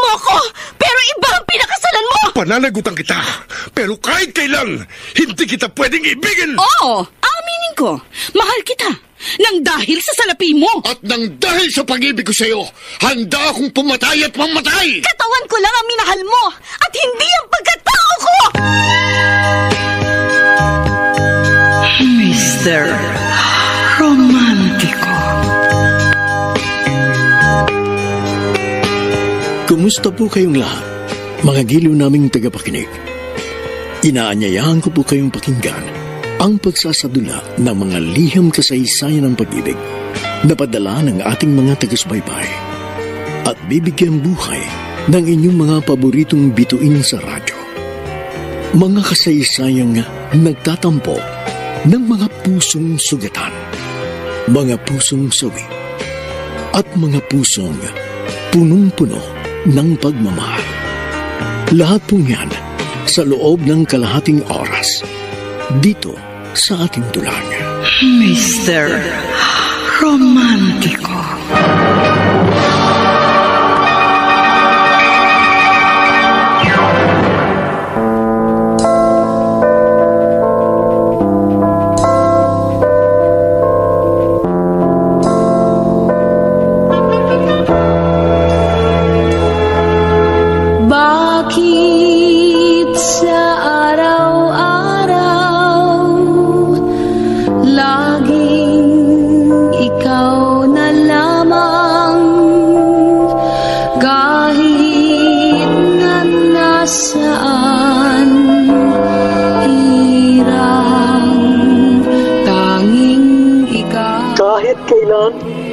mo ako, pero iba ang pinakasalan mo! Pananagutan kita, pero kahit kailan, hindi kita pwedeng ibigin! Oo, aminin ko. Mahal kita. Nang dahil sa salapi mo. At nang dahil sa pag-ibig ko sa'yo, handa akong pumatay at mamatay! Katawan ko lang ang minahal mo, at hindi ang pagkatao ko! Mr. Romántico. Kumusta po kayong lahat, mga giliw naming tagapakinig? Inaanyayahan ko po kayong pakinggan ang pagsasadula ng mga liham kasaysayan ng pag-ibig na padala ng ating mga taga-subaybay at bibigyan buhay ng inyong mga paboritong bituin sa radyo. Mga kasaysayang nagtatampo ng mga pusong sugatan, mga pusong sawi, at mga pusong punong-puno ng pagmamahal. Lahat pong yan sa loob ng kalahating oras dito sa ating tulang. Mr. Romántico.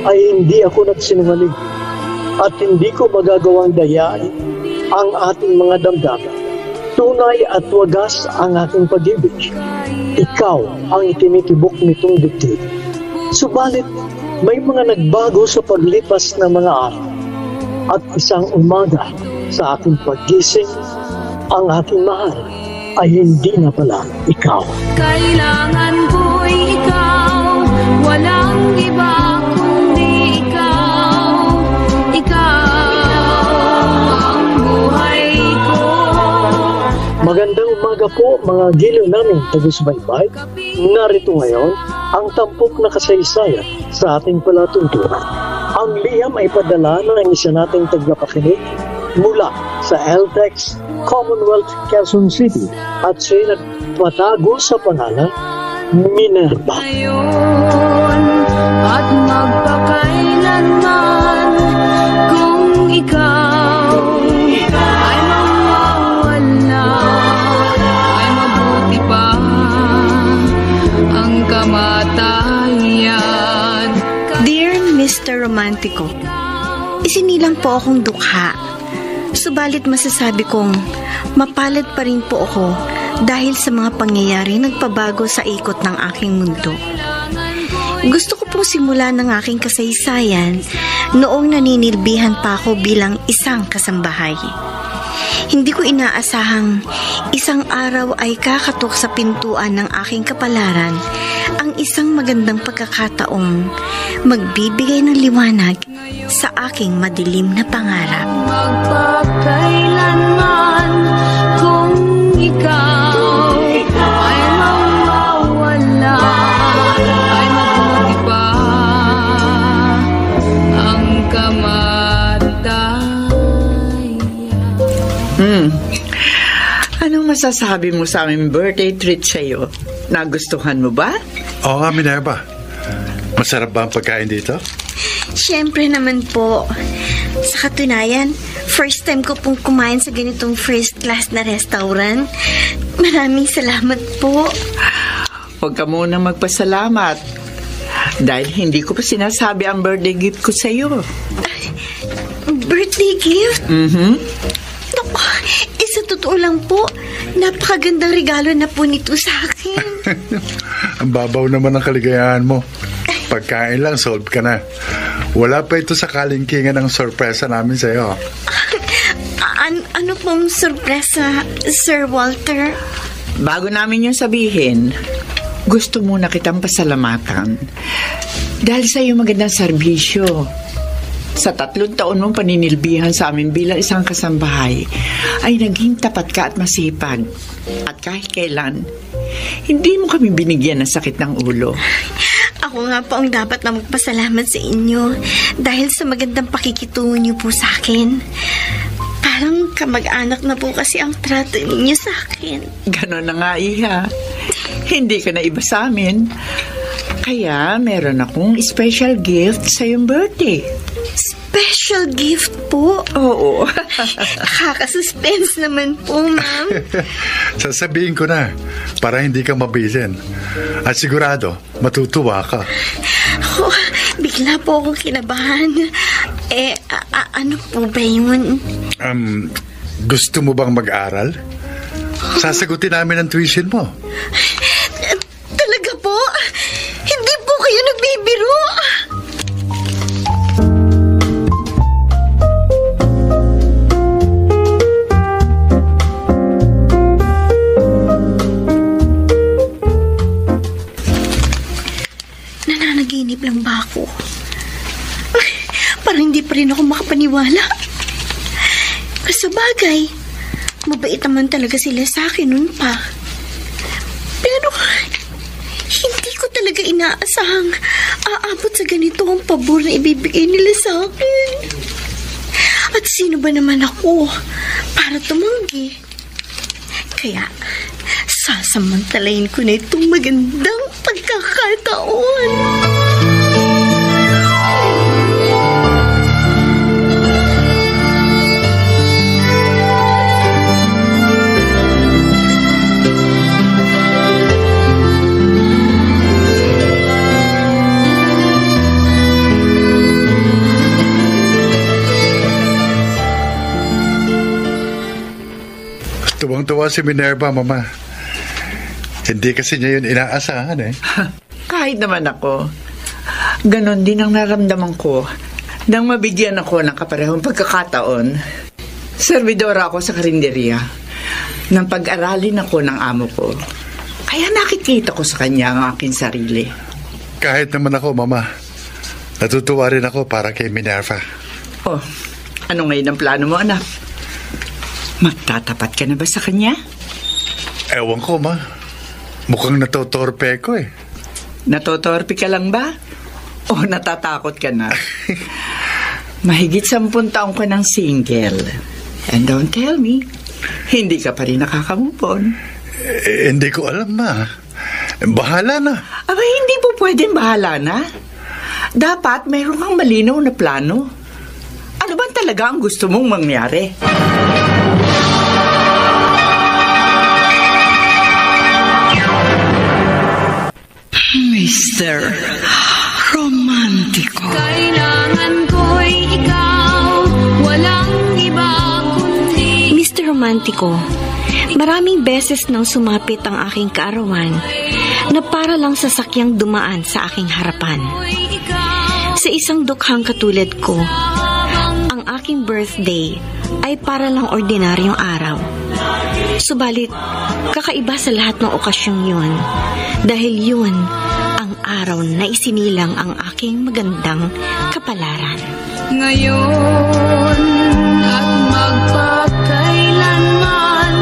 Ay hindi ako nagsinungaling at hindi ko magagawang dayain ang ating mga damdamin. Tunay at wagas ang aking pag-ibig. Ikaw ang itinitibok nitong dibdib. Subalit, may mga nagbago sa paglipas ng mga araw. At isang umaga sa aking paggising, ang aking mahal ay hindi na pala ikaw. Kailangan ko'y ikaw, walang iba. Magandang umaga po mga giliw naming taga-subaybay. Narito ngayon ang tampok na kasaysayan sa ating palatuntunan. Ang liham ay padala ng isa nating tagapakinig mula sa LTEX, Commonwealth, Quezon City at siya nagpatago sa pangalan Minerva. At magpakailanman kung ikaw ay mawawala, ay mabuti pa ang kamatayan. Dear Mr. Romántico, isinilang po akong dukha. Subalit masasabi kong mapalad pa rin po ako dahil sa mga pangyayari nagpabago sa ikot ng aking mundo. Gusto ko pong simulan ng aking kasaysayan noong naninilbihan pa ako bilang isang kasambahay. Hindi ko inaasahang isang araw ay kakatok sa pintuan ng aking kapalaran ang isang magandang pagkakataong magbibigay ng liwanag sa aking madilim na pangarap. Magpakailanman kung ikaw ay mawawala, ay mabuti pa ang kamatayan. Anong masasabi mo sa aming birthday treat sa'yo? Nagustuhan mo ba? Oo nga, Minerva. Masarap ba ang pagkain dito? Siyempre naman po. Sa katunayan, first time ko pong kumain sa ganitong first class na restaurant. Maraming salamat po. Huwag ka muna magpasalamat. Dahil hindi ko pa sinasabi ang birthday gift ko sa'yo. Birthday gift? Naku, sa totoo lang po, napakagandang regalo na po nito sa akin. Ang babaw naman ang kaligayahan mo. Pagkain lang, solve ka na. Wala pa ito sa kalingkingan ng sorpresa namin sa'yo. Ano pong sorpresa, Sir Walter? Bago namin yung sabihin, gusto muna kitang pasalamatan. Dahil sa'yo magandang serbisyo. Sa 3 taon mong paninilbihan sa amin bilang isang kasambahay, ay naging tapat ka at masipag. At kahit kailan, hindi mo kami binigyan ng sakit ng ulo. Ako nga po ang dapat na magpasalamat sa inyo dahil sa magandang pakikitungo niyo po sa akin. Parang kamag-anak na po kasi ang trato ninyo sa akin. Ganon na nga, Iha. Hindi ka na iba sa amin. Kaya meron akong special gift sa iyong birthday. Special gift po? Oo. Nakaka-suspense naman po, ma'am. Sasabihin ko na para hindi ka mabisin. At sigurado, matutuwa ka. Oh, bigla po akong kinabahan. Ano po ba yun? Gusto mo bang mag-aral? Sasagutin namin ang tuition mo. Talaga po? Hindi po kayo nagbibiro? Nananaginip lang ba ako? Parang hindi pa rin ako makapaniwala. Sa bagay, mabait naman talaga sila sa akin noon pa. Pero, hindi ko talaga inaasahang aabot sa ganito ang pabor na ibibigay nila sa akin. At sino ba naman ako para tumanggi? Kaya, sasamantalayin ko na itong magandang pagkakataon. Tuwang-tuwa si Minerva, Mama. Hindi kasi niya yun inaasahan eh. Kahit naman ako, ganon din ang naramdaman ko nang mabigyan ako ng kaparehong pagkakataon. Servidora ako sa karinderya nang pag-aralin ako ng amo ko. Kaya nakikita ko sa kanya ang aking sarili. Kahit naman ako, Mama, natutuwa rin ako para kay Minerva. Oh, ano ngayon ang plano mo, anak? Magtatapat ka na ba sa kanya? Ewan ko, Ma. Mukhang natotorpe ko eh. Natotorpe ka lang ba? O natatakot ka na? Mahigit 10 taong ka ng single. And don't tell me, hindi ka pa rin nakaka-move on. Hindi ko alam, Ma. Bahala na. Aba, hindi po pwedeng bahala na. Dapat mayroon kang malinaw na plano. Ano ba talaga ang gusto mong mangyari? Mr. Romántico. Kailangan ko'y ikaw, walang iba kundi. Mr. Romántico, maraming beses nang sumapit ang aking kaarawan na para lang sasakyang dumaan sa aking harapan. Sa isang dukhang katulad ko, ang aking birthday ay para lang ordinaryong araw. Subalit, kakaiba sa lahat ng okasyong yun dahil yun ang araw na isinilang ang aking magandang kapalaran. Ngayon at magpakailanman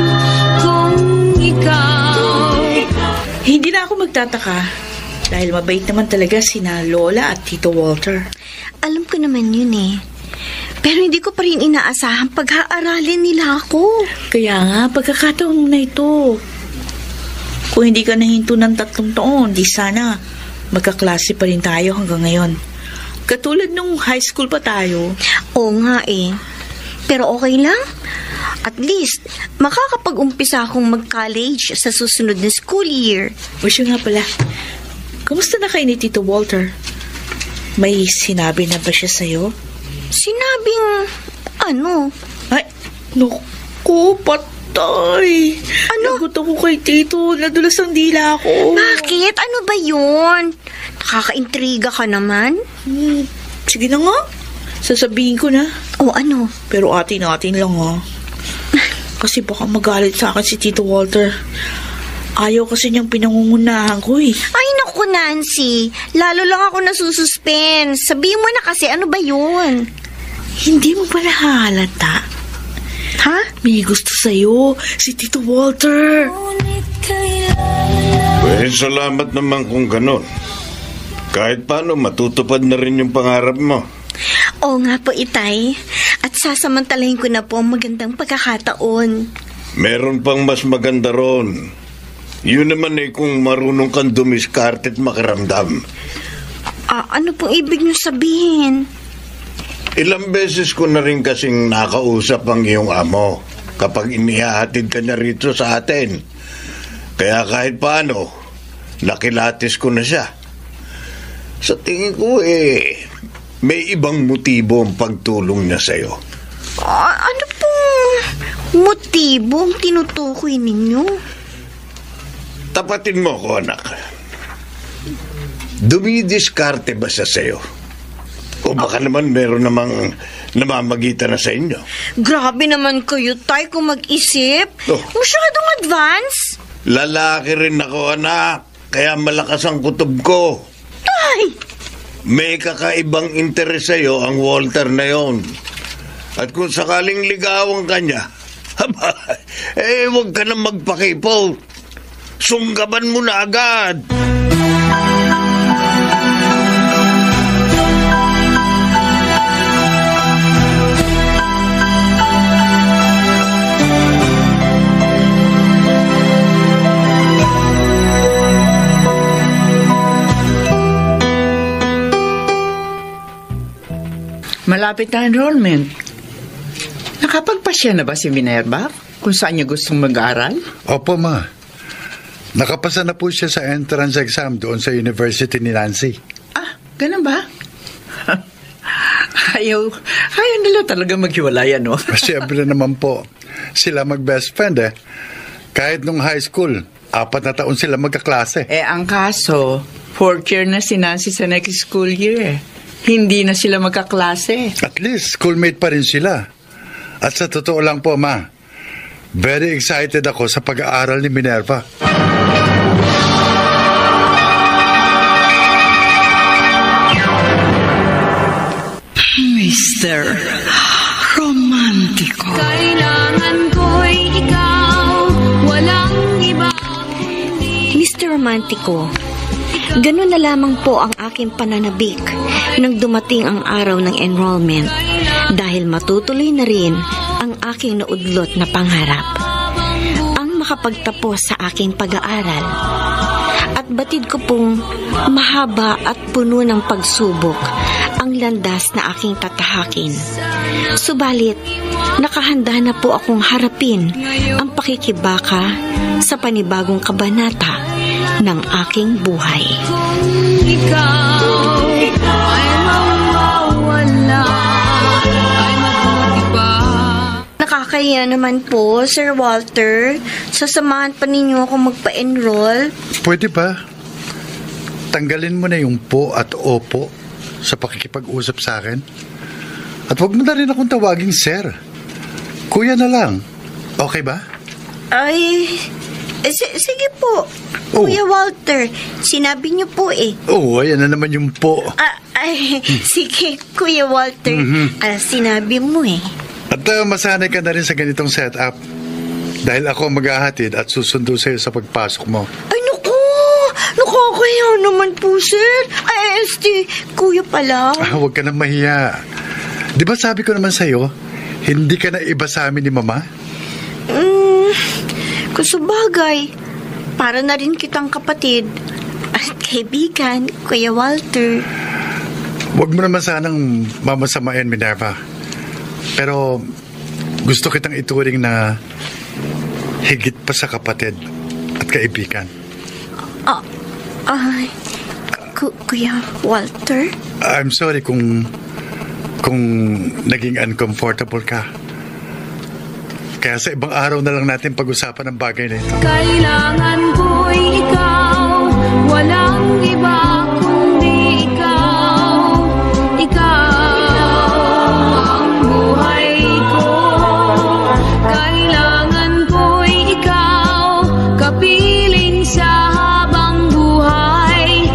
kung ikaw. Hindi na ako magtataka dahil mabait naman talaga sina Lola at Tito Walter. Alam ko naman yun eh. Pero hindi ko pa rin inaasahang pag-aaralin nila ako. Kaya nga, pagkakataon na ito. Kung hindi ka nahinto ng 3 taon, di sana magkaklase pa rin tayo hanggang ngayon. Katulad nung high school pa tayo. Oo nga eh. Pero okay lang. At least, makakapag-umpisa akong mag-college sa susunod na school year. O siya nga pala, kamusta na kayo ni Tito Walter? May sinabi na ba siya sa'yo? Sinabing, ano? Ay, naku, patay. Ano? Lagot ako kay Tito. Nadulas ang dila ako. Bakit? Ano ba yun? Nakaka-intriga ka naman. Sige na nga. Sasabihin ko na. O ano? Pero atin-atin lang ha. Kasi baka magalit sa akin si Tito Walter. Ayaw kasi niyang pinangungunahan ko eh. Ay naku, Naku, Nancy. Lalo lang ako nasususpense. Sabihin mo na kasi, ano ba yun? Hindi mo ba nahalata? Ha? May gusto sa'yo, si Tito Walter. Salamat naman kung ganon. Kahit paano, matutupad na rin yung pangarap mo. Oo nga po, Itay. At sasamantalahin ko na po ang magandang pagkakataon. Meron pang mas maganda ron. Yun naman kung marunong kang dumiskarte at makaramdam. Ano pong ibig niyo sabihin? Ilang beses ko na rin kasing nakausap ang iyong amo kapag inihahatid ka na rito sa atin. Kaya kahit paano, nakilatis ko na siya. Sa tingin ko may ibang motibo ang pagtulong niya sa'yo. Ano pong motibo ang tinutukoy ninyo? Tapatin mo ko, anak. Dumidiskarte ba siya sa'yo? O baka naman meron namang namamagitan na sa inyo? Grabe naman kayo, Tay, kung mag-isip. Masyadong advance. Lalaki rin ako, anak. Kaya malakas ang kutob ko. Tay! May kakaibang interes sa'yo ang Walter na yon. At kung sakaling ligawan ka niya, huwag ka na magpakipo. Sunggaban mo na agad. Malapit na enrollment. Nakapagpasya na ba si Minerva kung saan niya gustong mag-aral? Opo, ma. Nakapasa na po siya sa entrance exam doon sa university ni Nancy. Ganun ba? Ayaw nila talaga maghiwalayan, no? Siyempre naman po, sila mag-best friend Kahit nung high school, 4 na taon sila magkaklase. Ang kaso, 4th year na si Nancy sa next school year. Hindi na sila magkaklase. At least, schoolmate pa rin sila. At sa totoo lang po, ma, very excited ako sa pag-aaral ni Minerva. Mr. Romantico. Kailangan ko'y ikaw, walang iba. Mr. Romantico, ganun na lamang po ang aking pananabik nang dumating ang araw ng enrollment dahil matutuloy na rin ang aking naudlot na pangarap. Ang makapagtapos sa aking pag-aaral. At batid ko pong mahaba at puno ng pagsubok ang landas na aking tatahakin. Subalit, nakahanda na po akong harapin ang pakikibaka sa panibagong kabanata ng aking buhay. Ikaw ay mawawala, ay mabuti pa. Nakakaya naman po, Sir Walter. Sasamahan pa ninyo ako magpa-enroll. Pwede ba? Tanggalin mo na yung po at opo sa pakikipag-usap sa akin. At huwag mo na rin akong tawaging sir. Kuya na lang. Okay ba? Ay, sige po. Kuya Walter, sinabi niyo po Ayan na naman yung po. Sige, Kuya Walter. Sinabi mo At masanay ka na rin sa ganitong setup. Dahil ako maghahatid at susundo sa'yo sa pagpasok mo. Ay, nakakaya naman po, sir. Kuya pala. Huwag ka na mahiya. Di ba sabi ko naman sa'yo, hindi ka na iba sa amin ni Mama? Kusabagay, para na rin kitang kapatid at kaibigan, Kuya Walter. Huwag mo naman sanang mamasamain, Minerva. Pero gusto kitang ituring na higit pa sa kapatid at kaibigan. Kuya Walter? I'm sorry kung naging uncomfortable ka. Kaya sa ibang araw na lang natin pag-usapan ang bagay na ito. Kailangan ko'y ikaw, walang iba kundi ikaw. Ikaw ang buhay ko. Kailangan ko'y ikaw, kapiling sa habang buhay.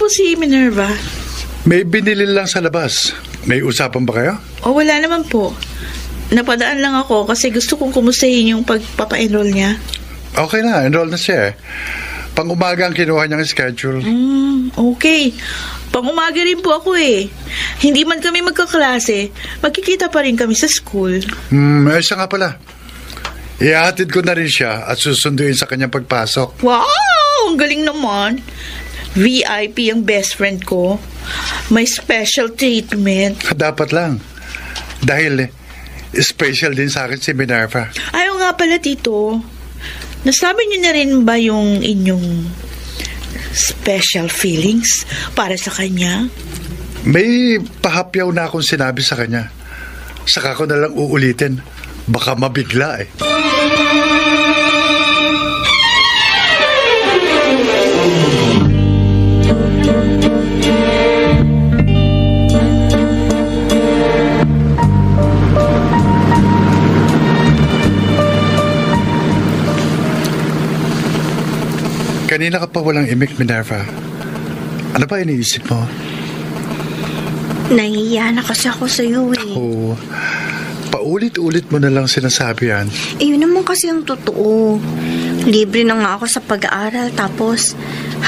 po si Minerva? May binili lang sa labas. May usapan ba kayo? O wala naman po. Napadaan lang ako kasi gusto kong kumustahin yung pagpapa-enroll niya. Okay na, enroll na siya eh. Pang-umaga ang kinuha niyang schedule. Okay. Pang-umaga rin po ako eh. Hindi man kami magkaklase, magkikita pa rin kami sa school. Isa nga pala. Ihahatid ko na rin siya at susunduin sa kanyang pagpasok. Wow! Ang galing naman. VIP ang best friend ko. May special treatment. Dapat lang. Dahil special din sa akin si Minerva. Ayaw nga pala, Tito. Nasabi niyo na rin ba yung inyong special feelings para sa kanya? May pahapyaw na akong sinabi sa kanya. Saka ko na lang uulitin. Baka mabigla eh. Kanina ka pa walang imik, Minerva. Ano ba iniisip mo? Nahihiya na kasi ako sa'yo eh. Oo. Paulit-ulit mo na lang sinasabi yan. Yun naman kasi ang totoo. Libre na nga ako sa pag-aaral tapos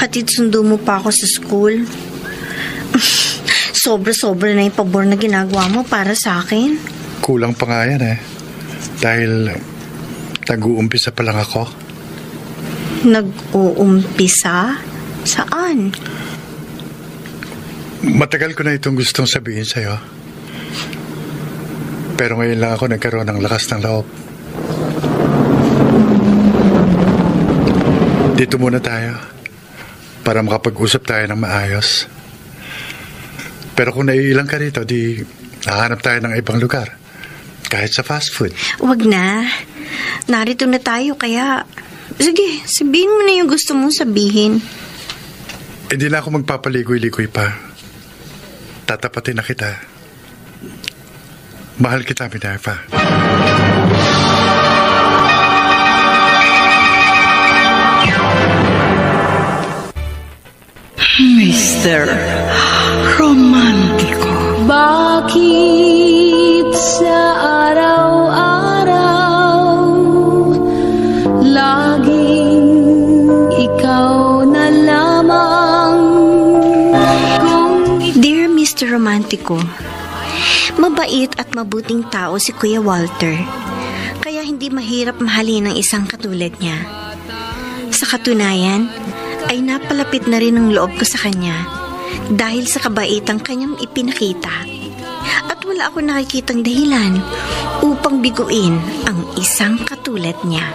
hatid sundo mo pa ako sa school. Sobra-sobra na yung pabor na ginagawa mo para sa akin. Kulang pa nga yan eh. Dahil nag-uumpisa pa lang ako. Nag-uumpisa? Saan? Matagal ko na itong gustong sabihin sa'yo. Pero ngayon lang ako nagkaroon ng lakas ng loob. Dito muna tayo para makapag-usap tayo ng maayos. Pero kung naiilang ka rito, di hahanap tayo ng ibang lugar. Kahit sa fast food. Wag na. Narito na tayo kaya... Sige, sabihin mo na yung gusto mong sabihin. Hindi na ako magpapaligoy-ligoy pa. Tatapatin na kita. Mahal kita, Minerva. Mr. Romantiko. Bakit sa araw-araw laging ikaw na lamang? Dear Mr. Romantico, mabait at mabuting tao si Kuya Walter. Kaya hindi mahirap mahalin ang isang katulad niya. Sa katunayan, ay napalapit na rin ang loob ko sa kanya dahil sa kabaitang kanyang ipinakita. At wala ako nakikitang dahilan upang biguin ang isang katulad niya.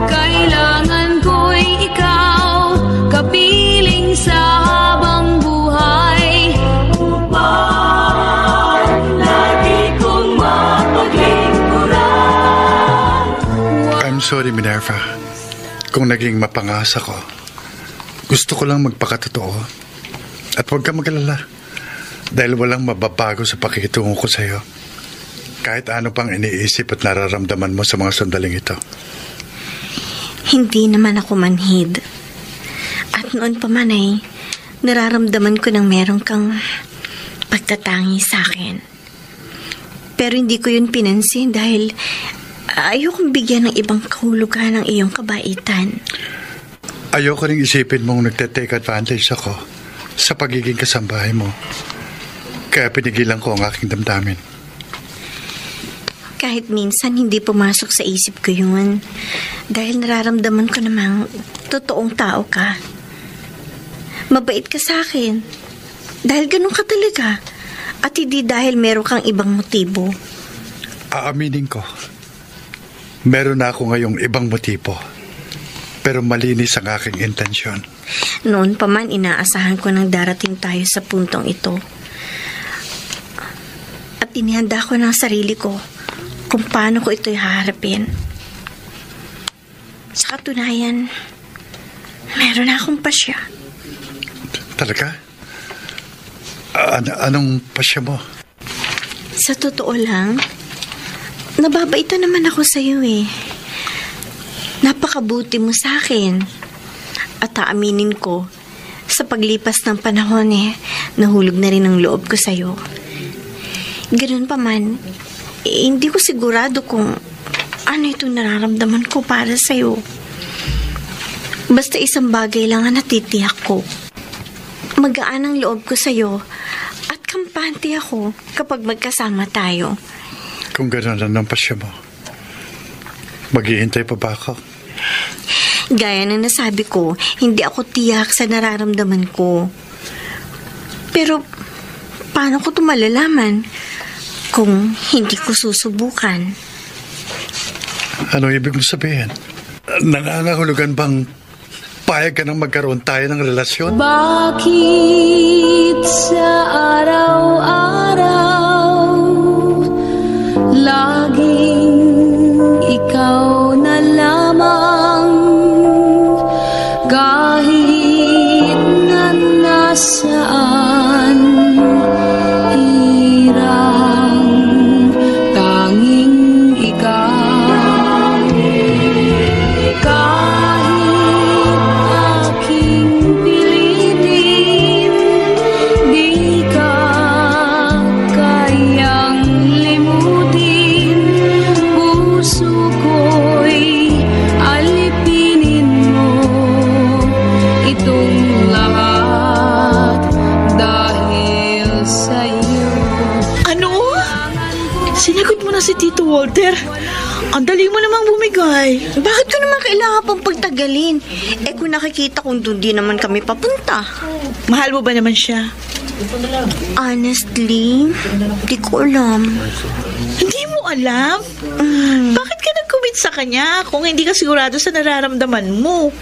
Kailangan ko'y ikaw, kapiling sa habang buhay, upang lagi kong mapaglingkuran. I'm sorry, Minerva. Kung naging mapangas ako. Gusto ko lang magpakatotoo. At huwag ka mag-alala. Dahil walang mababago sa pakikitungo ko sa'yo. Kahit ano pang iniisip at nararamdaman mo sa mga sandaling ito. Hindi naman ako manhid. At noon pa man ay nararamdaman ko nang meron kang pagtatangi sa akin. Pero hindi ko yun pinansin dahil ayokong bigyan ng ibang kahulugan ng iyong kabaitan. Ayoko rin isipin mong nagte-take advantage ako sa pagiging kasambahay mo. Kaya pinigilan ko ang aking damdamin. Kahit minsan hindi pumasok sa isip ko yun. Dahil nararamdaman ko namang totoong tao ka. Mabait ka sa akin. Dahil ganun ka talaga. At hindi dahil meron kang ibang motibo. Aaminin ko. Meron na ako ngayong ibang motibo. Pero malinis ang aking intensyon. Noon pa man inaasahan ko nang darating tayo sa puntong ito. At inihanda ko ng sarili ko kung paano ko ito'y haharapin. Sa katunayan, meron na akong pasya. Talaga? Anong pasya mo? Sa totoo lang, nababaitan naman ako sa iyo eh. Napakabuti mo sa akin. At aaminin ko, sa sa paglipas ng panahon nahulog na rin ang loob ko sa'yo. Ganun pa man, hindi ko sigurado kung ano itong nararamdaman ko para sa'yo. Basta isang bagay lang ang natitiyak ko. Magaan ang loob ko sa'yo at kampante ako kapag magkasama tayo. Kung gano'n lang ang pasya mo, maghihintay pa ba ako? Gaya na nasabi ko, hindi ako tiyak sa nararamdaman ko. Pero, paano ko ito malalaman kung hindi ko susubukan? Ano ibig mo sabihin? Nangangahulugan bang payag ka nang magkaroon tayo ng relasyon? Bakit sa araw-araw laging ikaw na lamang, kahit na nasaan hirang, tanging ikaw. Kahit aking pilitin, di ka kayang limutin. Puso ko'y alipinin mo itong lahat dahil sa'yo. Ano? Sinagot mo na si Tito Walter? Ang dali mo namang bumigay. Bakit ko naman kailangan pang pagtagalin? Kung nakikita kong doon di naman kami papunta. Mahal mo ba naman siya? Honestly, di ko alam. Hindi mo alam? Bakit ka nag-commit sa kanya kung hindi ka sigurado sa nararamdaman mo?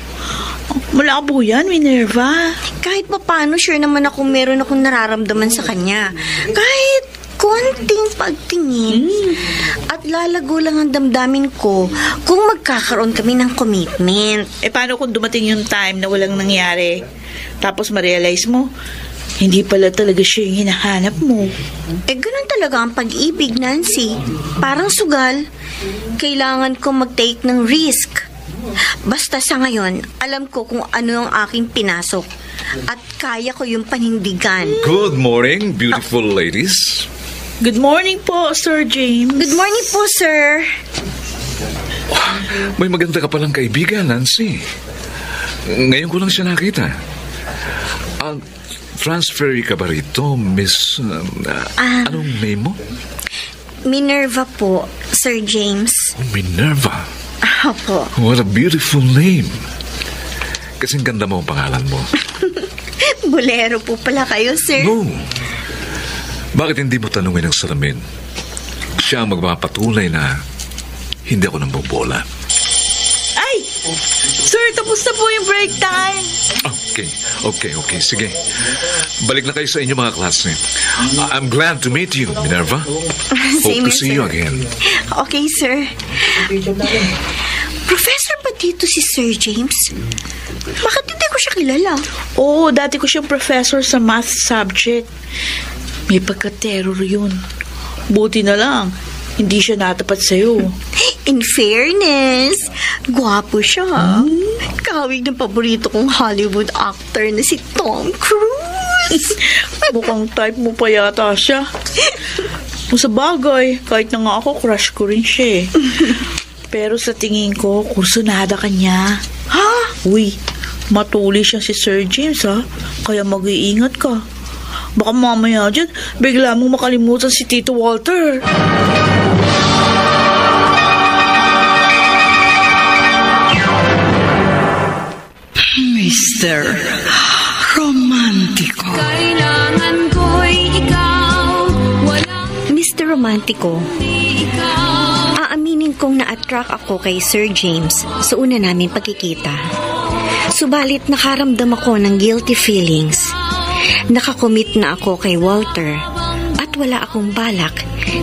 Malabo yan, Minerva. Kahit pa paano, sure naman ako meron akong nararamdaman sa kanya. Kahit konting pagtingin. At lalago lang ang damdamin ko kung magkakaroon kami ng commitment. Paano kung dumating yung time na walang nangyari? Tapos ma-realize mo, hindi pala talaga siya yung hinahanap mo. Ganun talaga ang pag-ibig, Nancy. Parang sugal. Kailangan ko mag-take ng risk. Basta sa ngayon, alam ko kung ano ang aking pinasok. At kaya ko yung panindigan. Good morning, beautiful ladies. Good morning po, Sir James. Good morning po, sir. May maganda ka palang kaibigan, Nancy. Ngayon ko lang siya nakita. Transfer ka ba rito, Miss... anong name mo? Minerva po, Sir James. Minerva? Opo. What a beautiful name. Kasing ganda mo ang pangalan mo. Bolero po pala kayo, sir. No. Bakit hindi mo tanungin ang salamin? Siya ang magpapatunay na hindi ako nang bobola. Ay! Sir, tapos na po yung break time. Okay. Sige. Balik na kayo sa inyo mga classmate. I'm glad to meet you, Minerva. Hope to see you again. Okay, sir. Professor ba dito si Sir James? Bakit hindi ko siya kilala? Oo, dati ko siyang professor sa math subject. May pagka-terror yun. Buti na lang, hindi siya natapat sa'yo. In fairness, gwapo siya. Kawig ng paborito kong Hollywood actor na si Tom Cruise. Mukhang type mo pa yata siya. Kung sa bagay, kahit na nga ako, crush ko rin siya eh. Pero sa tingin ko, kursunada ka niya. Ha? Uy, matuli siya si Sir James ha. Kaya mag-iingat ka. Baka mamaya dyan, bigla mong makalimutan si Tito Walter. Mr. Romantico. Kailangan ko'y ikaw, walang Mr. Romantico, ikaw. aaminin kong na-attract ako kay Sir James sa una naming pagkikita. Subalit nakaramdam ako ng guilty feelings. Nakakommit na ako kay Walter at wala akong balak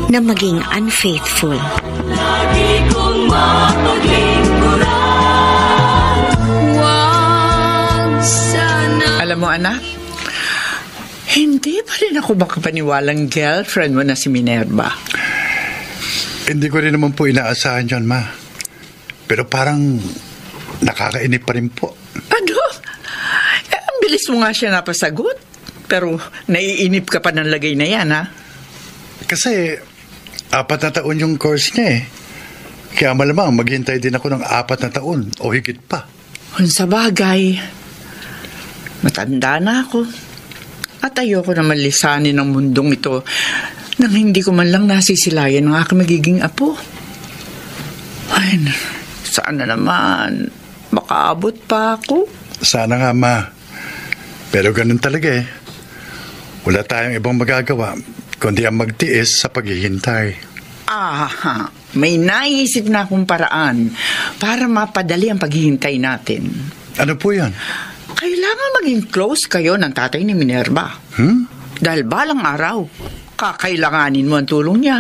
na maging unfaithful. Lagi kong mapaglingkuran. Wag sana. Alam mo, anak, hindi pa rin ako makapaniwalang girlfriend mo na si Minerva. Hindi ko rin naman po inaasahan yun, Ma. Pero parang nakakainip pa rin po. Ano? Ang mabilis mo nga siya napasagot. Pero naiinip ka pa ng lagay na yan, ha? Kasi 4 na taon yung course niya eh. Kaya malamang maghintay din ako ng 4 na taon o higit pa. Kung sa bagay, matanda na ako. At ayoko naman lisanin ng mundong ito nang hindi ko man lang nasisilayan ng aking magiging apo. Ay, sana naman makaabot pa ako. Sana nga, Ma. Pero ganun talaga eh. Wala tayong ibang magagawa kundi ang magtiis sa paghihintay. May naisip na akong paraan para mapadali ang paghihintay natin. Ano po yan? Kailangan maging close kayo ng tatay ni Minerva. Dahil balang araw, kakailanganin mo ang tulong niya.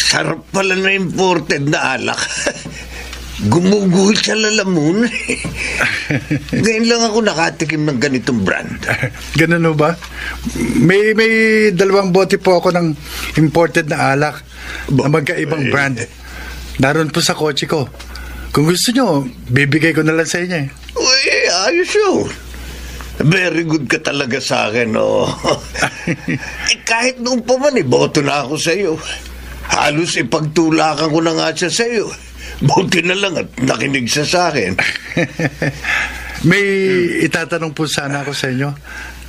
Sarap pala na imported na alak. Gumuguhit sa lalamun. Ngayon lang ako nakatikim ng ganitong brand. Ganun ba? May 2 bote po ako ng imported na alak na magkaibang brand. Naroon po sa kotse ko. Kung gusto nyo, bibigay ko na lang sa inyo eh. Uy, ayos yun. Very good ka talaga sa akin, oh. Kahit noon pa man, boto na ako sa iyo. Halos ipagtulakan ko na nga siya sa iyo. Buti na lang at nakinig siya sa akin. May itatanong po sana ako sa inyo,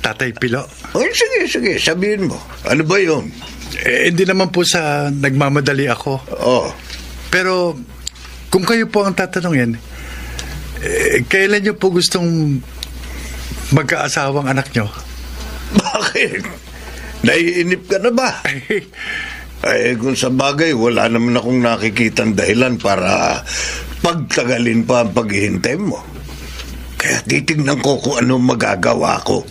Tatay Pilo. Ay, sige, sabihin mo. Ano ba yun? Hindi naman po sa nagmamadali ako. Oh. Pero kung kayo po ang tatanungin, kailan nyo po gustong magkaasawang anak nyo? Bakit? Naiinip ka na ba? Ay, kung sa bagay, wala naman akong nakikitang dahilan para pagtagalin pa ang paghihintay mo. Kaya titignan ko kung ano magagawa ko.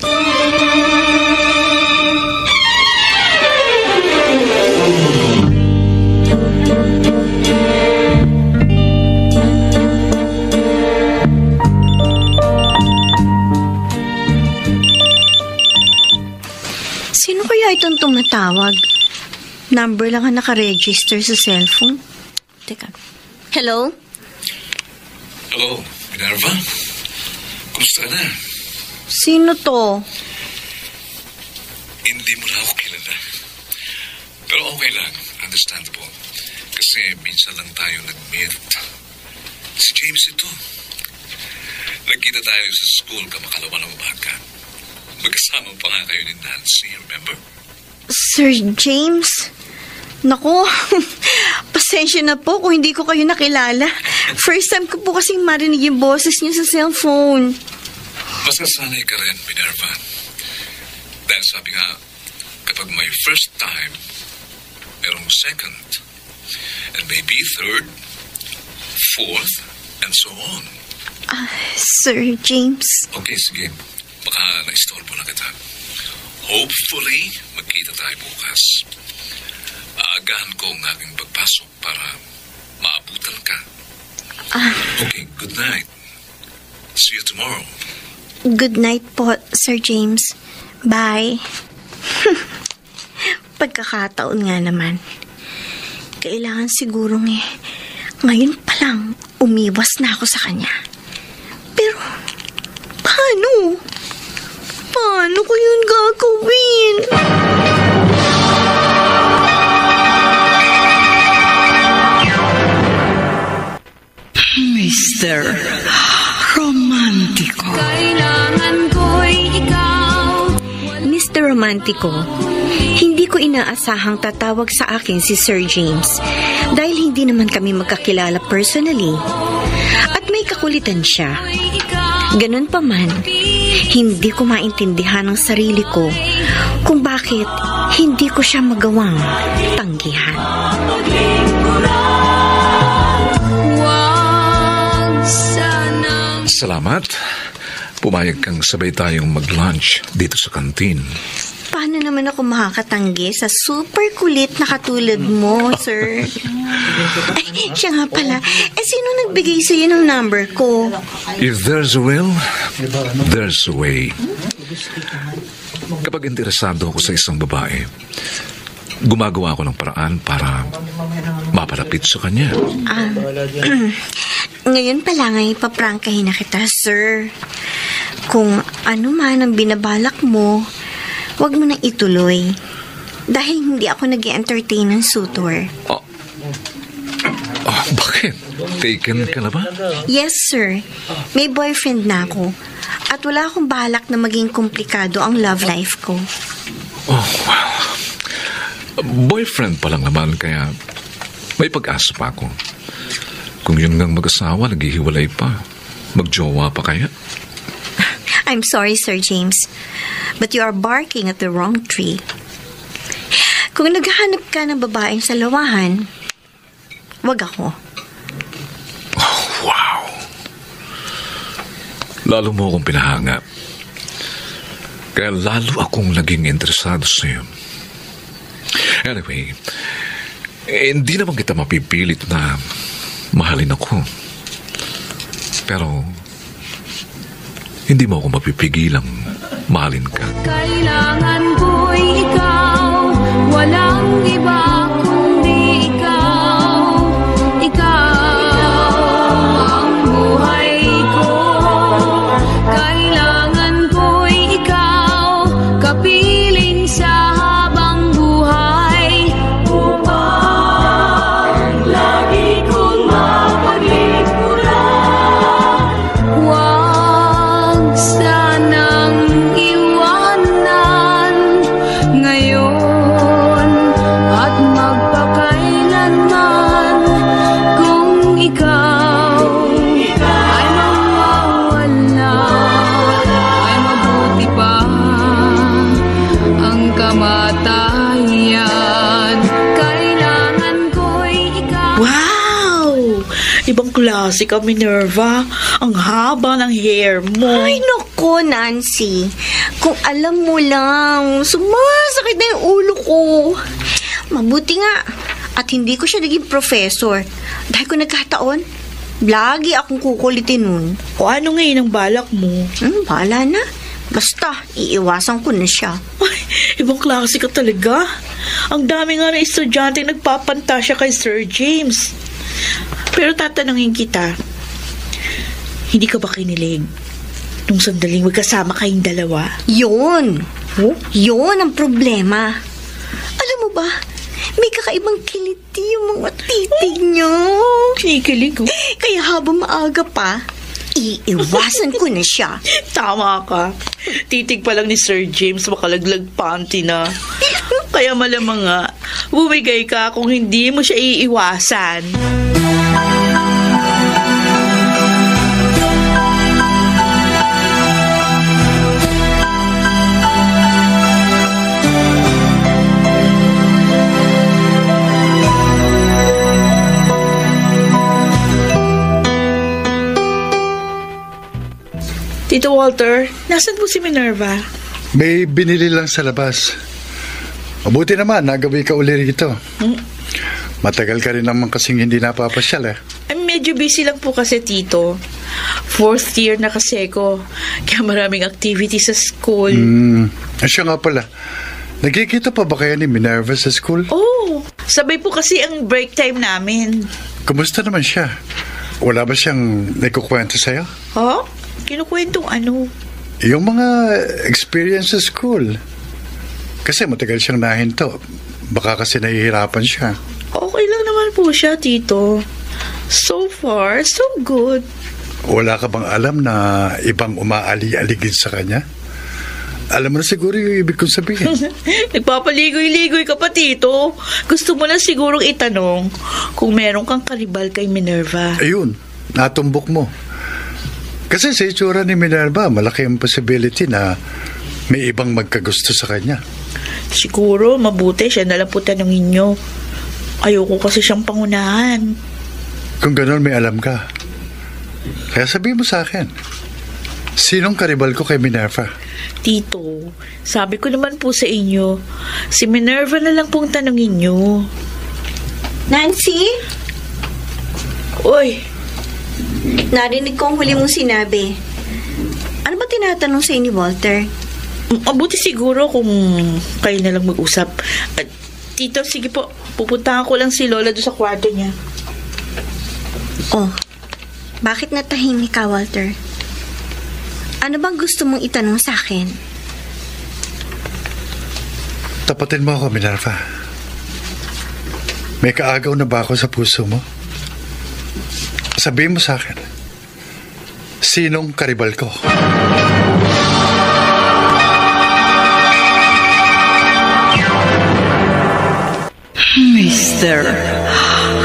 Sino kaya itong tumatawag? Number lang ang nakaregister sa cellphone. Teka. Hello? Hello, Minerva? Kumusta ka na? Sino to? Hindi mo na ako kilala. Pero okay lang, understandable. Kasi minsan lang tayo nag-meet. Si James ito. Nagkita tayo sa school kamakalawa ng umaga. Magkasama pa nga kayo ni Nancy, remember? Sir James? Naku, pasensya na po kung hindi ko kayo nakilala. First time ko po kasing marinig yung boses niyo sa cellphone. Masasanay ka rin, Minerva. Dahil sabi nga, kapag may first time, merong second, and maybe third, fourth, and so on. Sir James? Okay, sige. Baka na-istorbo na kita. Hopefully, magkita tayo bukas. Aagahan ko ang aking pagpasok para maabutan ka. Okay, good night. See you tomorrow. Good night po, Sir James. Bye. Pagkakataon nga naman. Kailangan sigurong ngayon pa lang umiwas na ako sa kanya. Pero, paano? Paano ko yun gagawin? Mr. Romantico. Kailangan ko'y ikaw. Mr. Romantico, hindi ko inaasahang tatawag sa akin si Sir James dahil hindi naman kami magkakilala personally. At may kakulitan siya. Ganun pa man, hindi ko maintindihan ang sarili ko kung bakit hindi ko siya magawang tanggihan. Salamat. Pumayag kang sabay tayong mag-lunch dito sa kantin. Paano naman ako makakatanggi sa super kulit na katulad mo, sir? Ay, siya nga pala. Sino nagbigay sa'yo ng number ko? If there's a will, there's a way. Kapag interesado ako sa isang babae, gumagawa ako ng paraan para mapalapit sa kanya. Ngayon pa lang ay paprangkahin na kita, sir. Kung ano man ang binabalak mo, huwag mo nang ituloy. Dahil hindi ako nag-entertain ng suitor. Bakit? Taken ka na ba? Yes, sir. May boyfriend na ako. At wala akong balak na maging komplikado ang love life ko. Oh, wow. Boyfriend pa lang naman, kaya may pag-asa pa ako. Kung yun ngang mag-asawa, naghihiwalay pa. Magjowa pa kaya? I'm sorry, Sir James, but you are barking at the wrong tree. Kung naghahanap ka ng babaeng salawahan, wag ako. Oh, wow. Lalo mo akong pinahanga. Kaya lalo akong naging interesado sa'yo. Anyway, hindi naman kita mapipilit na mahalin ako. Pero hindi mo ako mapipigilang mahalin ka. Kailangan ko'y ikaw, walang iba kundi ikaw. Ikaw ang buhay ko. Kailangan ko'y ikaw, kapiling sa habang buhay. Upang lagi kong mapaglingkuran. Huwag sanang iwanan ngayon at magpakailanman. Kung ikaw ay mawawala, ay mabuti pa ang kamatayan. Kailangan ko'y ikaw. Wow! Ibang klase ka, Minerva. Ang haba ng hair mo. Ay, nako, Nancy. Kung alam mo lang, sumasakit na yung ulo ko. Mabuti nga. At hindi ko siya naging professor. Dahil kung nagkataon, lagi akong kukulitin nun. O ano ngayon ang balak mo? Bahala na. Basta, iiwasan ko na siya. Ay, ibang klase ka talaga. Ang dami nga na estudyante nagpapantasya kay Sir James. Pero tatanungin kita, hindi ka ba kinilig nung sandaling magkasama kayong dalawa? Yun. Oh? Yun ang problema. Alam mo ba, may kakaibang kiliti yung mga titig niyo. Kinikilig, oh. Kaya habang maaga pa, iiwasan ko na siya. Tama ka. Titig pa lang ni Sir James, makalaglag panty na. Kaya malamang nga, bumigay ka kung hindi mo siya iiwasan. Tito Walter, nasan po si Minerva? May binili lang sa labas. Mabuti naman, nagabi ka uli rito. Matagal ka rin naman kasing hindi napapasyal eh. Medyo busy lang po kasi, Tito. 4th year na kasi ko. Kaya maraming activity sa school. Siya nga pala. Nagkikita pa ba kayo ni Minerva sa school? Oh, sabay po kasi ang break time namin. Kumusta naman siya? Wala ba siyang nagkukwento sa'yo? Huh? Kinukwentong ano? Yung mga experience sa school. Kasi matagal siyang nahinto. Baka kasi nahihirapan siya. Okay lang naman po siya, Tito. So far, so good. Wala ka bang alam na ibang umaali-aligid sa kanya? Alam mo na siguro yung ibig kong sabihin. Nagpapaligoy-ligoy ka pa, Tito. Gusto mo na sigurong itanong kung meron kang karibal kay Minerva. Ayun, natumbok mo. Kasi sa itsura ni Minerva, malaki ang possibility na may ibang magkagusto sa kanya. Siguro, mabuti siya na lang po tanongin nyo. Ayoko kasi siyang pangunahan. Kung gano'n, may alam ka. Kaya sabihin mo sa akin. Sinong karibal ko kay Minerva? Tito, sabi ko naman po sa inyo, si Minerva na lang pong tanungin nyo. Nancy? Uy, Narinig ko ang huli mong sinabi. Ano ba tinatanong sa'yo ni Walter? mabuti siguro kung kayo na lang mag-usap. Tito, sige po, pupuntahan ko lang si Lola doon sa kwarto niya. Oh, bakit natahimik ka, Walter? Ano bang gusto mong itanong sa akin? Tapatin mo ako, Minerva. May kaagaw na ba ako sa puso mo? Sabihin mo sa akin, sinong karibal ko? Mr.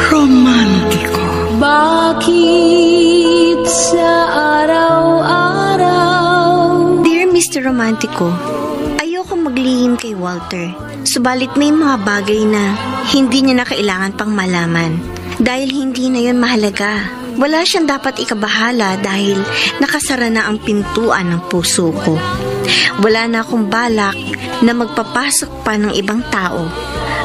Romántico. Bakit sa araw-araw? Dear Mr. Romantico, ayoko maglihim kay Walter. Subalit may mga bagay na hindi niya na kailangan pang malaman. Dahil hindi na yun mahalaga. Wala siyang dapat ikabahala dahil nakasara na ang pintuan ng puso ko. Wala na akong balak na magpapasok pa ng ibang tao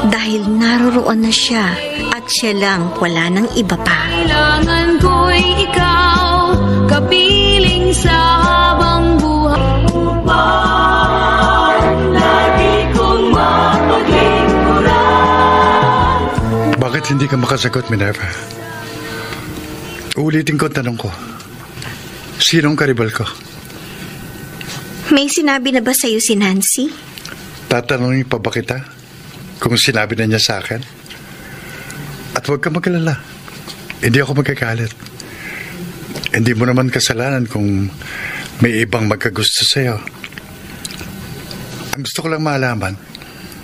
dahil naroroon na siya at siya lang, wala nang iba pa. Kailangan ko'y ikaw, kapiling sa habang buhay. Upang lagi kong mapaglingkuran. Bakit hindi ka makasagot, Minerva? Ulitin ko ang tanong ko. Sinong karibal ko? May sinabi na ba sa'yo si Nancy? Tatanungin pa ba kita kung sinabi na niya sa akin? At huwag ka mag-alala. Hindi ako magkakalit. Hindi mo naman kasalanan kung may ibang magkagusto sa'yo. Ang gusto ko lang malaman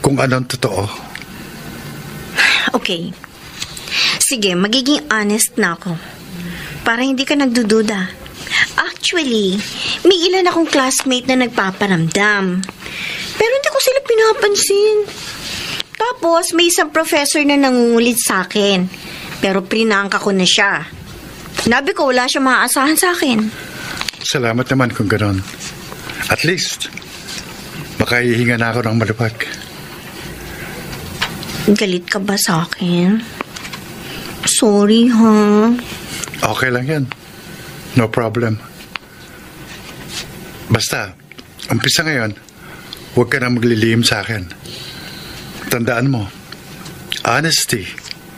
kung anong totoo. Okay. Sige, magiging honest na ako. Para hindi ka nagdududa. Actually, may ilan akong classmate na nagpaparamdam. Pero hindi ko sila pinapansin. Tapos, may isang professor na nangungulit sa akin. Pero prinangka ko na siya. Sinabi ko, wala siya maaasahan sa akin. Salamat naman kung gano'n. At least, makahihinga na ako ng malupag. Galit ka ba sa akin? Sorry, ha? Okay lang yan. No problem. Basta, umpisa ngayon, huwag ka na maglilihim sa akin. Tandaan mo, honesty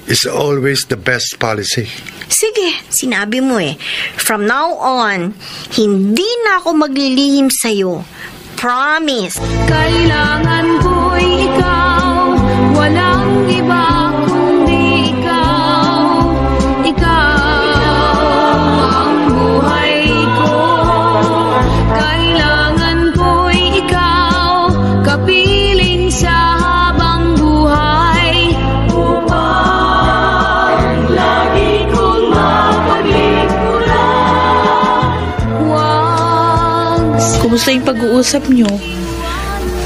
is always the best policy. Sige, sinabi mo eh. From now on, hindi na ako maglilihim sa'yo. Promise. Kailangan ko'y ikaw, walang iba kundi ikaw. Ikaw ang buhay ko. Kailangan ko'y ikaw, kapiling sa habang buhay. Upang lagi kong mapaglingkuran. Kumusta yung pag-uusap nyo?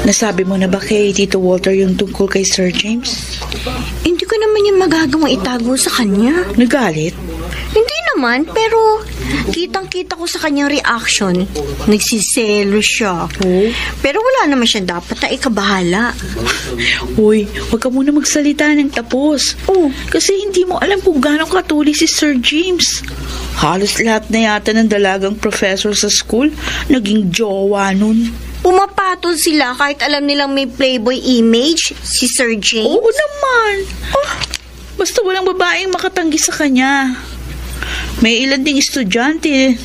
Nasabi mo na ba kay Tito Walter yung tungkol kay Sir James? Hindi ko naman yung magagawang itago sa kanya. Nagalit? Hindi naman, pero kitang-kita ko sa kanyang reaction. Nagsiselo siya. Oh? Pero wala naman siya dapat na ikabahala. Uy, huwag ka muna magsalita ng tapos. Oh, Kasi hindi mo alam kung gaano katuloy si Sir James. Halos lahat na yata ng dalagang professor sa school naging jowa nun. pumapatol sila kahit alam nilang may playboy image si Sir James. Oo naman. Basta walang babaeng makatanggi sa kanya. May ilan ding estudyante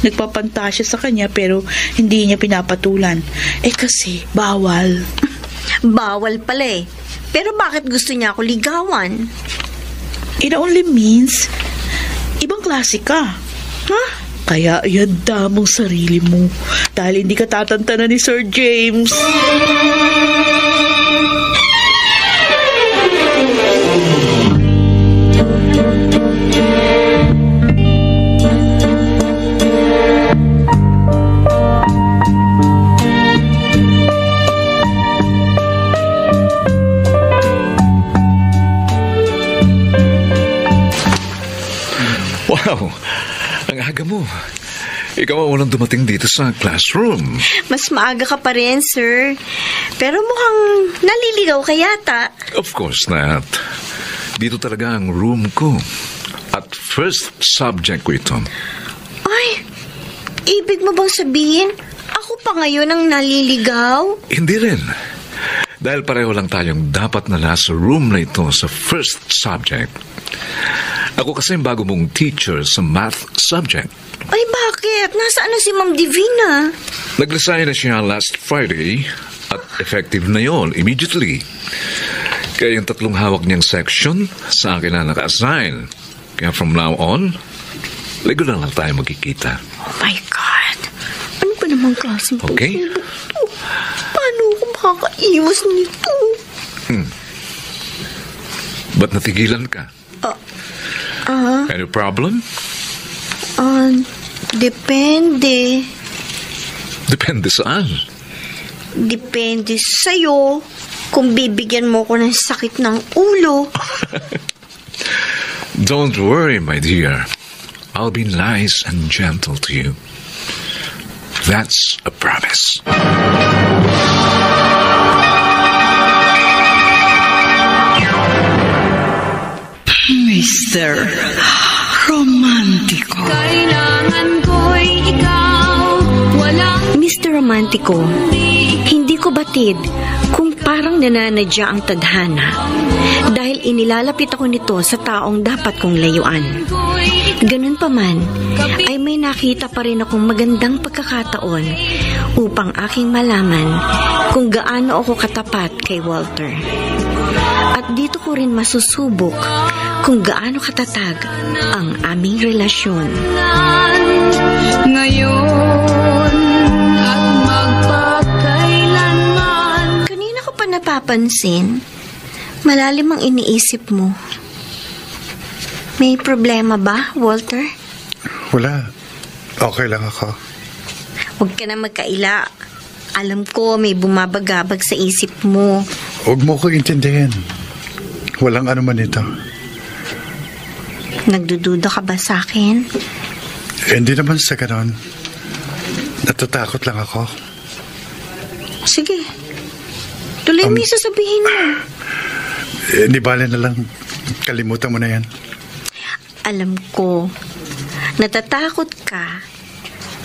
nagpapantasya sa kanya pero hindi niya pinapatulan. Kasi bawal. Bawal pala eh. Pero bakit gusto niya ako ligawan? It only means ibang klase ka. Kaya yada mong sarili mo dahil hindi ka tatantanan ni Sir James. Wow, ang aga mo. Ikaw ang unang dumating dito sa classroom. Mas maaga ka pa rin, sir. Pero mukhang naliligaw ka yata. Of course not. Dito talaga ang room ko. At first subject ko ito. Ay, ibig mo bang sabihin, ako pa ngayon ang naliligaw? Hindi rin. Dahil pareho lang tayong dapat na nasa room na ito sa first subject. Ako kasi ang bago mong teacher sa math subject. Ay, bakit? Nasaan na si Ma'am Divina? Nag-resign na siya last Friday at effective na yon immediately. Kaya yung tatlong hawak niyang section sa akin na naka-assign. Kaya from now on, regular lang tayo magkikita. Oh my God! Ano ba naman klaseng Okay. pagsubo to? Paano ako makakaiwas nito? Ba't natigilan ka? Any problem? Depende. Depende saan. Depende sa'yo kung bibigyan mo ko ng sakit ng ulo. Don't worry, my dear. I'll be nice and gentle to you. That's a promise. Mr. Romantico. Kailangan ko'y ikaw, walang Mr. Romantico, hindi ko batid kung parang nananadya ang tadhana dahil inilalapit ako nito sa taong dapat kong layuan. Ganun pa man, ay may nakita pa rin akong magandang pagkakataon upang aking malaman kung gaano ako katapat kay Walter. At dito ko rin masusubok kung gaano katatag ang aming relasyon. ngayon at magpakailanman. Kanina ko pa napapansin, malalim ang iniisip mo. May problema ba, Walter? Wala. Okay lang ako. Huwag ka na magkaila. Alam ko may bumabagabag sa isip mo. Huwag mo ko intindihin. Walang ano man ito. Nagdududa ka ba sa akin? Hindi naman sa ganon. Natatakot lang ako. Sige. Tuloy mo yung sasabihin mo. Di bale na lang. Kalimutan mo na yan. Alam ko, natatakot ka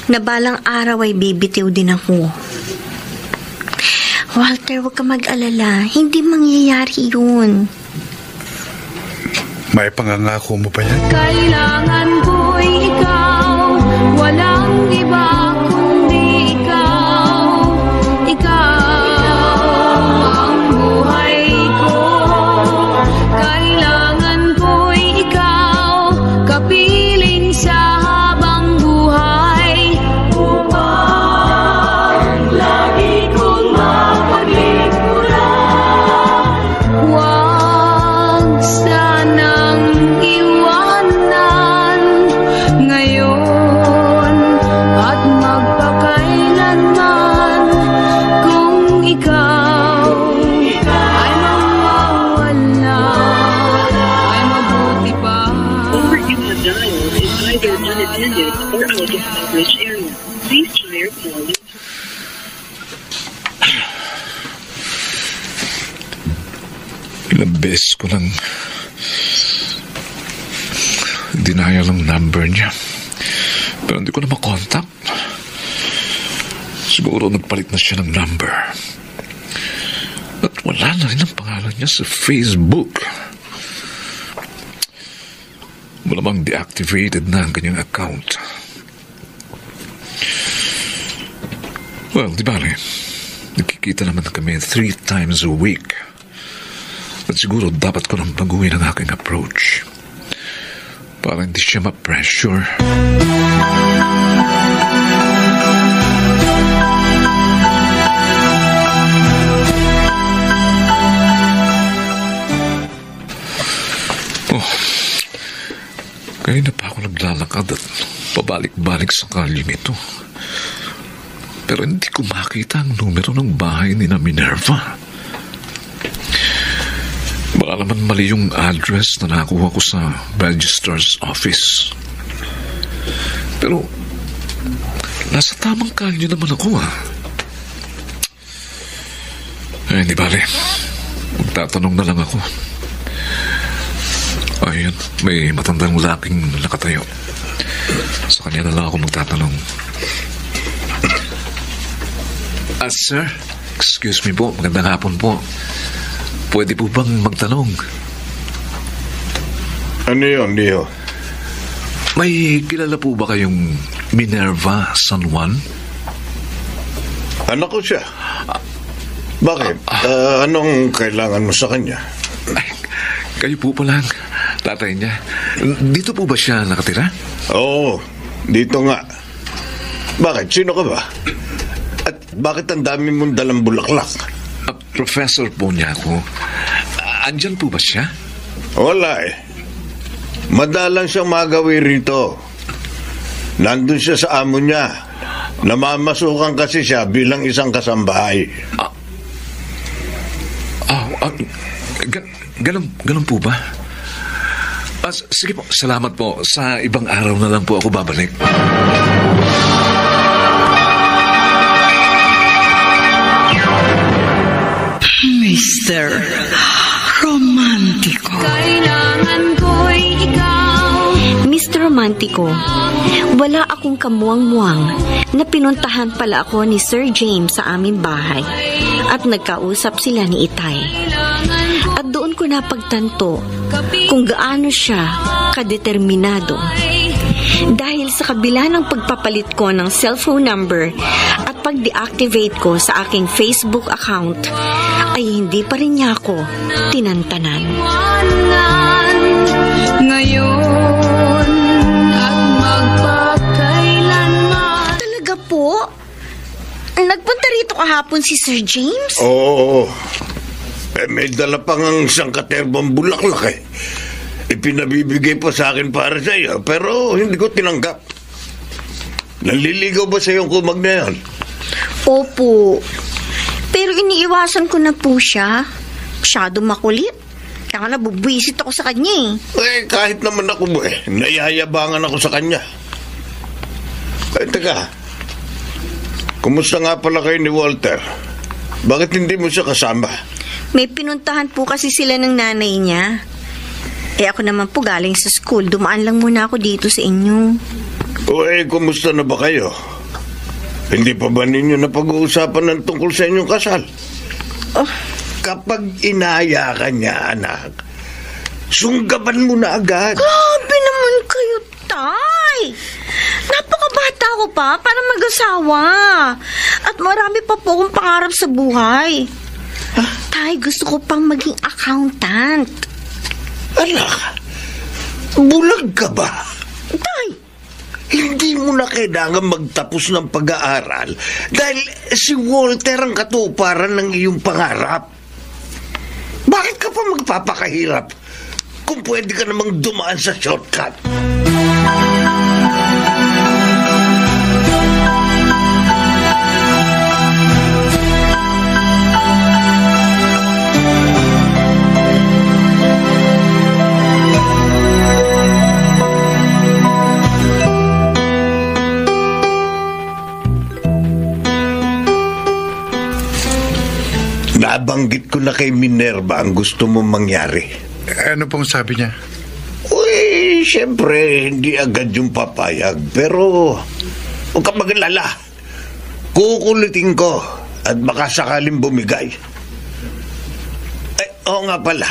na balang araw ay bibitiw din ako. Walter, huwag ka mag-alala. Hindi mangyayari yun. May pangangako mo ba yan? Kailangan ko'y ikaw, walang iba kundi ikaw. Ikaw ang buhay ko. Kailangan ko'y ikaw, kapiling sa habang buhay. Upang lagi kong mapaglingkuran. Huwag sanang iwanan ngayon at magpakailanman. Kung ikaw ay mawawala, ay mabuti pa. Number you have dialed is either unattended or out of coverage area. Please try your call later. Ilang beses ko lang denial ang number niya. Pero hindi ko na makontak. Siguro nagpalit na siya ng number. At wala na rin ang pangalan niya sa Facebook. Malamang deactivated na ang kanyang account. Well, di bale, nagkikita naman kami 3 times a week. At siguro dapat ko nang baguhin ang aking approach para hindi siya ma-pressure. Kaya na pa ako naglalakad at pabalik-balik sa kalyeng ito. Pero hindi ko makita ang numero ng bahay ni na Minerva. Baka naman mali yung address na nakuha ko sa registrar's office. Pero Nasa tamang kalyo naman ako, Ay, hindi bale. Magtatanong na lang ako. Ayun, may matandang lalaking nakatayo. Sa kanya na lang ako magtatanong. Sir, excuse me po, magandang hapon po. Pwede po bang magtanong? Ano yun, Leo? May kilala po ba kayong Minerva San Juan? Anak ko siya. Bakit? Anong kailangan mo sa kanya? Ay, kayo po palang tatay niya. Dito po ba siya nakatira? Oo, dito nga. Bakit? Sino ka ba? At bakit ang dami mong dalang bulaklak? Professor po niya ako. Andyan po ba siya? Wala Madalang siyang magawi rito. Nandun siya sa amo niya. Namamasukan kasi siya bilang isang kasambahay. Ganun po ba? Sige po, salamat po. Sa ibang araw na lang po ako babalik. Mr. Romantico. Kailangan ko'y ikaw. Mr. Romantico, wala akong kamuwang-muwang na pinuntahan pala ako ni Sir James sa aming bahay at nagkausap sila ni Itay. At doon ko napagtanto kung gaano siya kadeterminado. Dahil sa kabila ng pagpapalit ko ng cellphone number at pag-deactivate ko sa aking Facebook account, ay hindi pa rin niya ako tinantanan. Ngayon at magpakailanman. Talaga po? Nagpunta rito kahapon si Sir James? Oo. May dala pang ang isang katerbang bulaklak Ipinabibigay pa sa akin para sa iyo, pero hindi ko tinanggap. Naliligaw ba sa iyong kumag na yan? Opo. Pero iniiwasan ko na po siya. Masyado makulit. Kaya nga nabubwisit ako sa kanya kahit naman ako nayayabangan ako sa kanya. Teka. Kumusta nga pala kayo ni Walter? Bakit hindi mo siya kasama? May pinuntahan po kasi sila ng nanay niya. Ako naman po galing sa school. Dumaan lang muna ako dito sa inyo. Kumusta na ba kayo? Hindi pa ba ninyo napag-uusapan ng tungkol sa inyong kasal? Kapag inaya ka niya, anak, sunggaban mo na agad. Grabe naman kayo, Tay. Napakabata ko pa para mag-asawa. At marami pa po akong pangarap sa buhay. Tay, gusto ko pang maging accountant. Anak, bulag ka ba? Tay, hindi mo na kailangan magtapos ng pag-aaral dahil si Walter ang katuparan ng iyong pangarap. Bakit ka pa magpapakahirap kung pwede ka namang dumaan sa shortcut? Nabanggit ko na kay Minerva ang gusto mong mangyari. Ano pong sabi niya? Siyempre, hindi agad yung papayag. Pero, huwag ka magalala. Kukulitin ko at baka sakaling bumigay. Oo nga pala.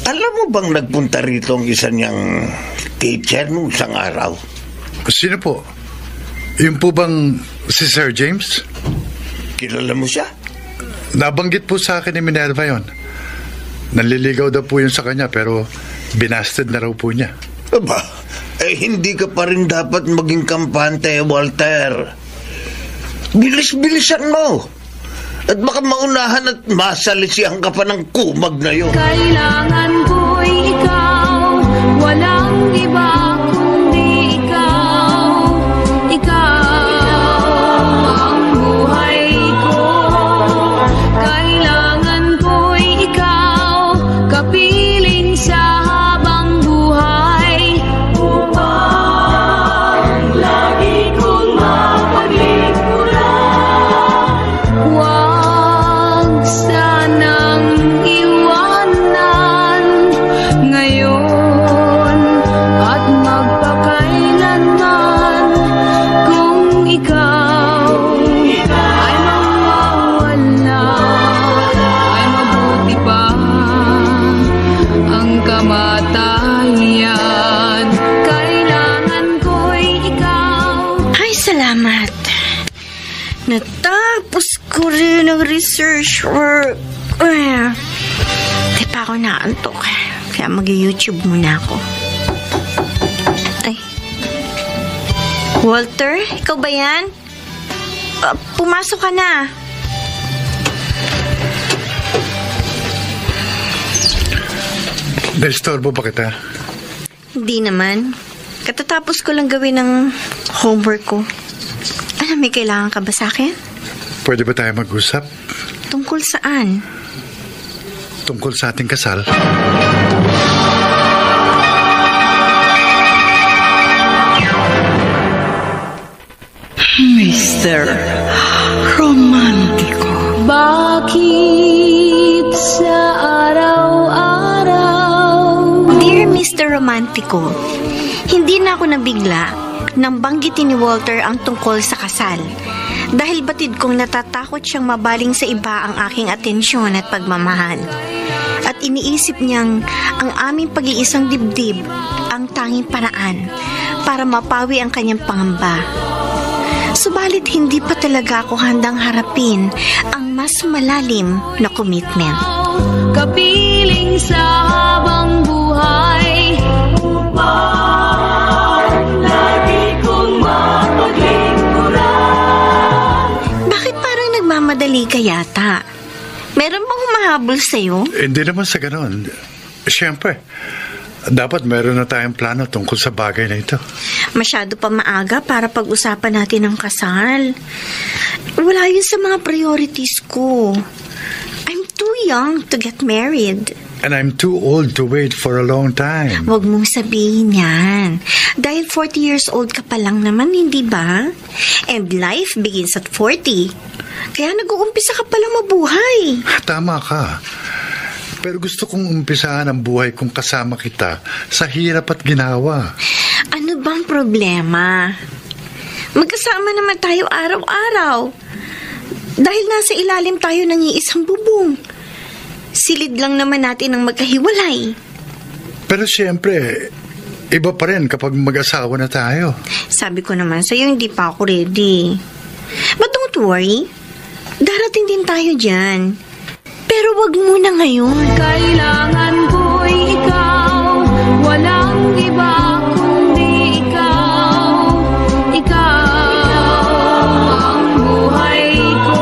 Alam mo bang nagpunta rito ang isa niyang teacher nung isang araw? Sino po? Yung po bang si Sir James? Kilala mo siya? Nabanggit po sa akin ni Minerva yon. Naliligaw daw po yun sa kanya pero binasted na raw po niya. Aba, hindi ka pa rin dapat maging kampante, Walter. Bilis-bilisan mo. At baka maunahan at masalisihan ka pa ng kumag na yun. Kailangan ko'y ikaw, walang iba kundi ikaw. Ikaw ang buhay ko. Kailangan ko'y ikaw, kapiling sa habang buhay. Upang lagi kong kamatayan. Kailangan ko'y ikaw. Ay, salamat. Natapos ko rin ang research work. Di pa ako naantok. Kaya mag-YouTube muna ako. Ay. Walter, ikaw ba yan? Pumasok ka na. Naistorbo ba kita? Hindi naman. Katatapos ko lang gawin ng homework ko. Ano, may kailangan ka ba sa akin? Pwede ba tayo mag-usap? Tungkol saan? Tungkol sa ating kasal? Mr. Romantiko. Bakit sa araw-araw? Dear Mr. Romantico, hindi na ako nabigla nang banggitin ni Walter ang tungkol sa kasal. Dahil batid kong natatakot siyang mabaling sa iba ang aking atensyon at pagmamahal. At iniisip niyang ang aming pag-iisang dibdib ang tanging paraan para mapawi ang kanyang pangamba. Subalit hindi pa talaga ako handang harapin ang mas malalim na commitment. Kapiling sa habang buhay, upang lagi kong mapaglingkuran. Bakit parang nagmamadali ka yata? Meron bang humahabol sa'yo? Hindi naman sa ganon. Siyempre, dapat meron na tayong plano tungkol sa bagay na ito. Masyado pa maaga para pag-usapan natin ang kasal. Wala yun sa mga priorities ko. I'm too young to get married. And I'm too old to wait for a long time. Huwag mong sabihin yan. Dahil 40 years old ka pa lang naman, hindi ba? And life begins at 40. Kaya nag-uumpisa ka palang mabuhay. Tama ka. Pero gusto kong umpisahan ang buhay kung kasama kita sa hirap at ginawa. Ano bang problema? Magkasama naman tayo araw-araw. Dahil nasa ilalim tayo ng iisang bubong. Silid lang naman natin ang magkahiwalay. Pero siyempre, iba pa rin kapag mag-asawa na tayo. Sabi ko naman sa'yo, hindi pa ako ready. But don't worry. Darating din tayo dyan. Pero wag muna ngayon. Kailangan ko'y ikaw, walang iba kundi ikaw. Ikaw ang buhay ko.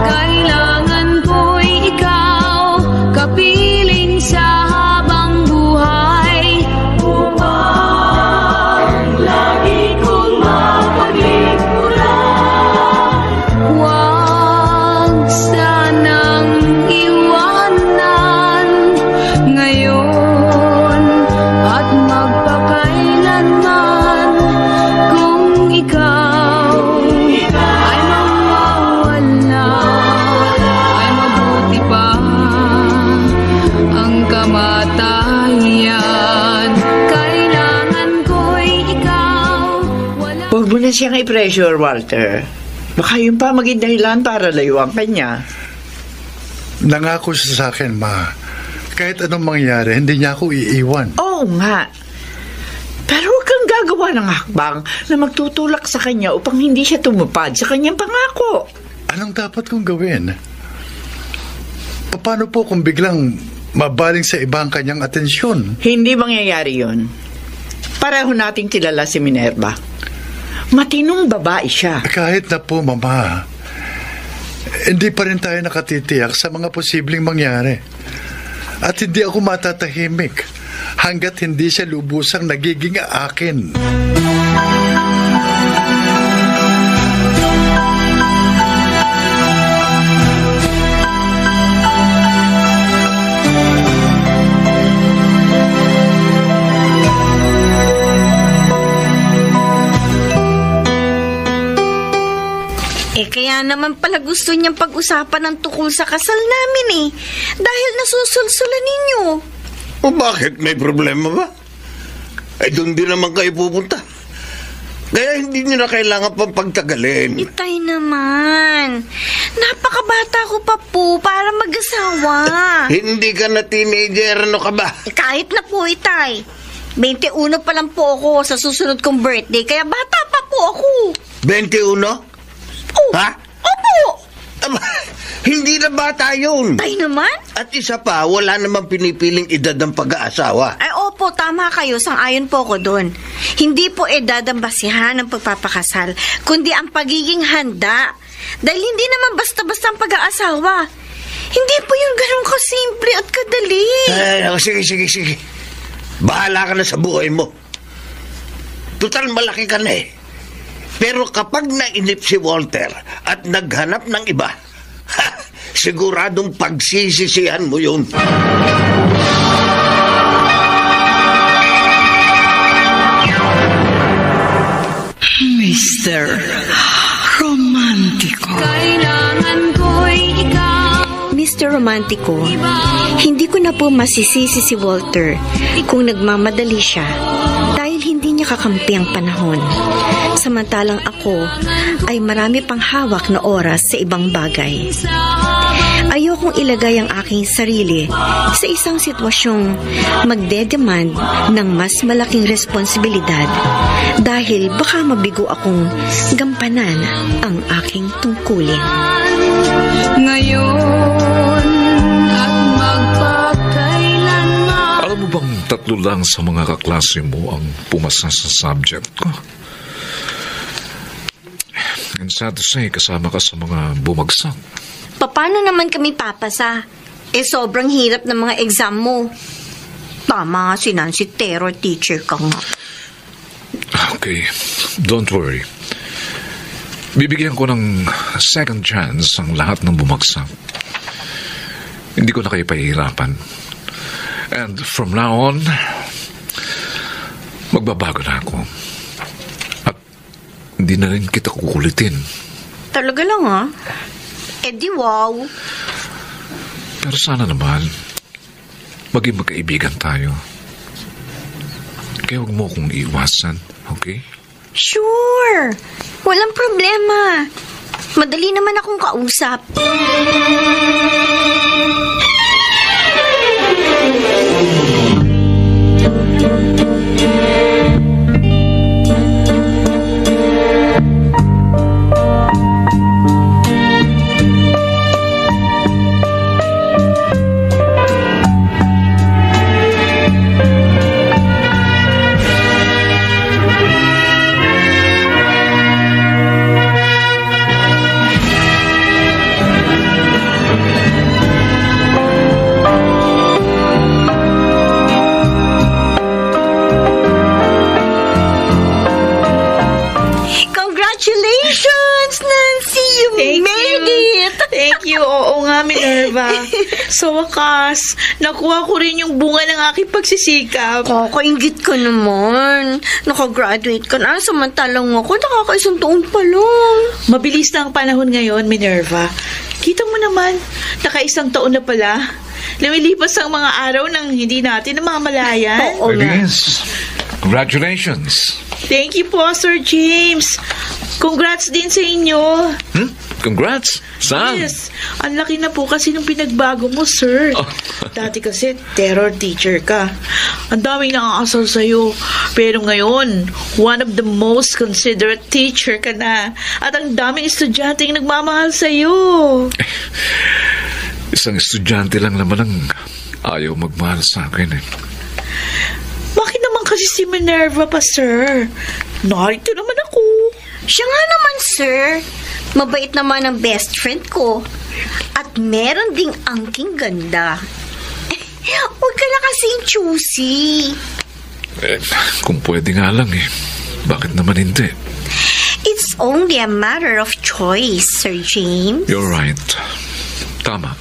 Kailangan ko'y ikaw, kapiling sa habang buhay. Upang lagi kong mapaglingkuran. Huwag sanang iwanan ngayon at magpakailanman. Kung ikaw ay mawawala, ay mabuti pa ang kamatayan. Kailangan ko'y ikaw. Huwag mo na siyang i-pressure, Walter. Baka yun pa maging dahilan para layuan ka niya. Nangako siya sa akin, Ma. Kahit anong mangyari, hindi niya ako iiwan. Oo nga. Pero huwag kang gagawa ng hakbang na magtutulak sa kanya upang hindi siya tumupad sa kanyang pangako. Anong dapat kong gawin? Paano po kung biglang mabaling sa iba ang kanyang atensyon? Hindi mangyayari yun. Pareho nating kilala si Minerva. Matinong babae siya. Kahit na po, Mama, hindi pa rin tayo nakatitiyak sa mga posibleng mangyari. At hindi ako matatahimik hanggat hindi siya lubusang nagiging akin. Kaya naman pala gusto niyang pag-usapan ng tukol sa kasal namin Dahil nasusulsulan ninyo. O bakit? May problema ba? Ay doon din naman kayo pupunta. Kaya hindi nyo na kailangan pang pagtagalin. Itay naman. Napakabata ko pa po para mag-asawa. Hindi ka na teenager, ano ka ba? Kahit na po, Itay. 21 pa lang po ako sa susunod kong birthday, kaya bata pa po ako. 21? Oh, Ha? Opo! Aba, hindi na bata yun. Tay naman? At isa pa, wala namang pinipiling edad ng pag-aasawa. Ay, opo, tama kayo. Sang-ayon po ako doon. Hindi po edad ang basihan ng pagpapakasal, kundi ang pagiging handa. Dahil hindi naman basta-basta ang pag-aasawa. Hindi po yung ganun kasimple at kadali. Sige. Bahala ka na sa buhay mo. Total, malaki ka na eh. Pero kapag nainip si Walter at naghanap ng iba, siguradong pagsisisihan mo yun. Mr. Romantico. Kailangan ko'y ikaw. Mr. Romantico, hindi ko na po masisisi si Walter kung nagmamadali siya dahil hindi niya kakampi ang panahon. Samantalang ako ay marami pang hawak na oras sa ibang bagay. Ayokong ilagay ang aking sarili sa isang sitwasyong magdedemand ng mas malaking responsibilidad dahil baka mabigo akong gampanan ang aking tungkulin. Ngayon at magpakailanman. Alam mo bang 3 lang sa mga kaklase mo ang pumasa sa subject ko? And sad to say, kasama ka sa mga bumagsak. Paano naman kami papasa? Sobrang hirap ng mga exam mo. Tama nga si Nancy, terror teacher ka nga. Okay, don't worry. Bibigyan ko ng second chance ang lahat ng bumagsak. Hindi ko na kayo pahihirapan. And from now on, magbabago na ako. At hindi na rin kita kukulitin. Talaga lang ha? Di wow. Pero sana naman, maging magkaibigan tayo. Kaya huwag mo akong iwasan, okay? Sure. Walang problema. Madali naman akong kausap. Minerva. Sa wakas, nakuha ko rin yung bunga ng aking pagsisikap. Kakaingit ka naman. Nakagraduate ka na, samantalang ako, nakakaisang taon pa lang. Mabilis na ang panahon ngayon, Minerva. Kita mo naman, nakaisang taon na pala. Lumilipas ang mga araw nang hindi natin namamalayan. Oo nga. Yes. Congratulations. Thank you po, Sir James. Congrats din sa inyo. Congrats. Saan? Yes. Ang laki na po kasi nung pinagbago mo, sir. Oh. Dati kasi terror teacher ka. Ang daming nakakasal sa'yo. Pero ngayon, one of the most considerate teacher ka na. At ang daming estudyante yung nagmamahal sa'yo. Isang estudyante lang naman ang ayaw magmahal sa akin eh. Bakit naman kasi si Minerva pa, sir? Narito naman ako. Siya nga naman, sir. Mabait naman ang best friend ko. At meron ding angking ganda. Huwag ka na kasing choosy. Kung pwede nga lang eh. Bakit naman hindi? It's only a matter of choice, Sir James. You're right. Tama.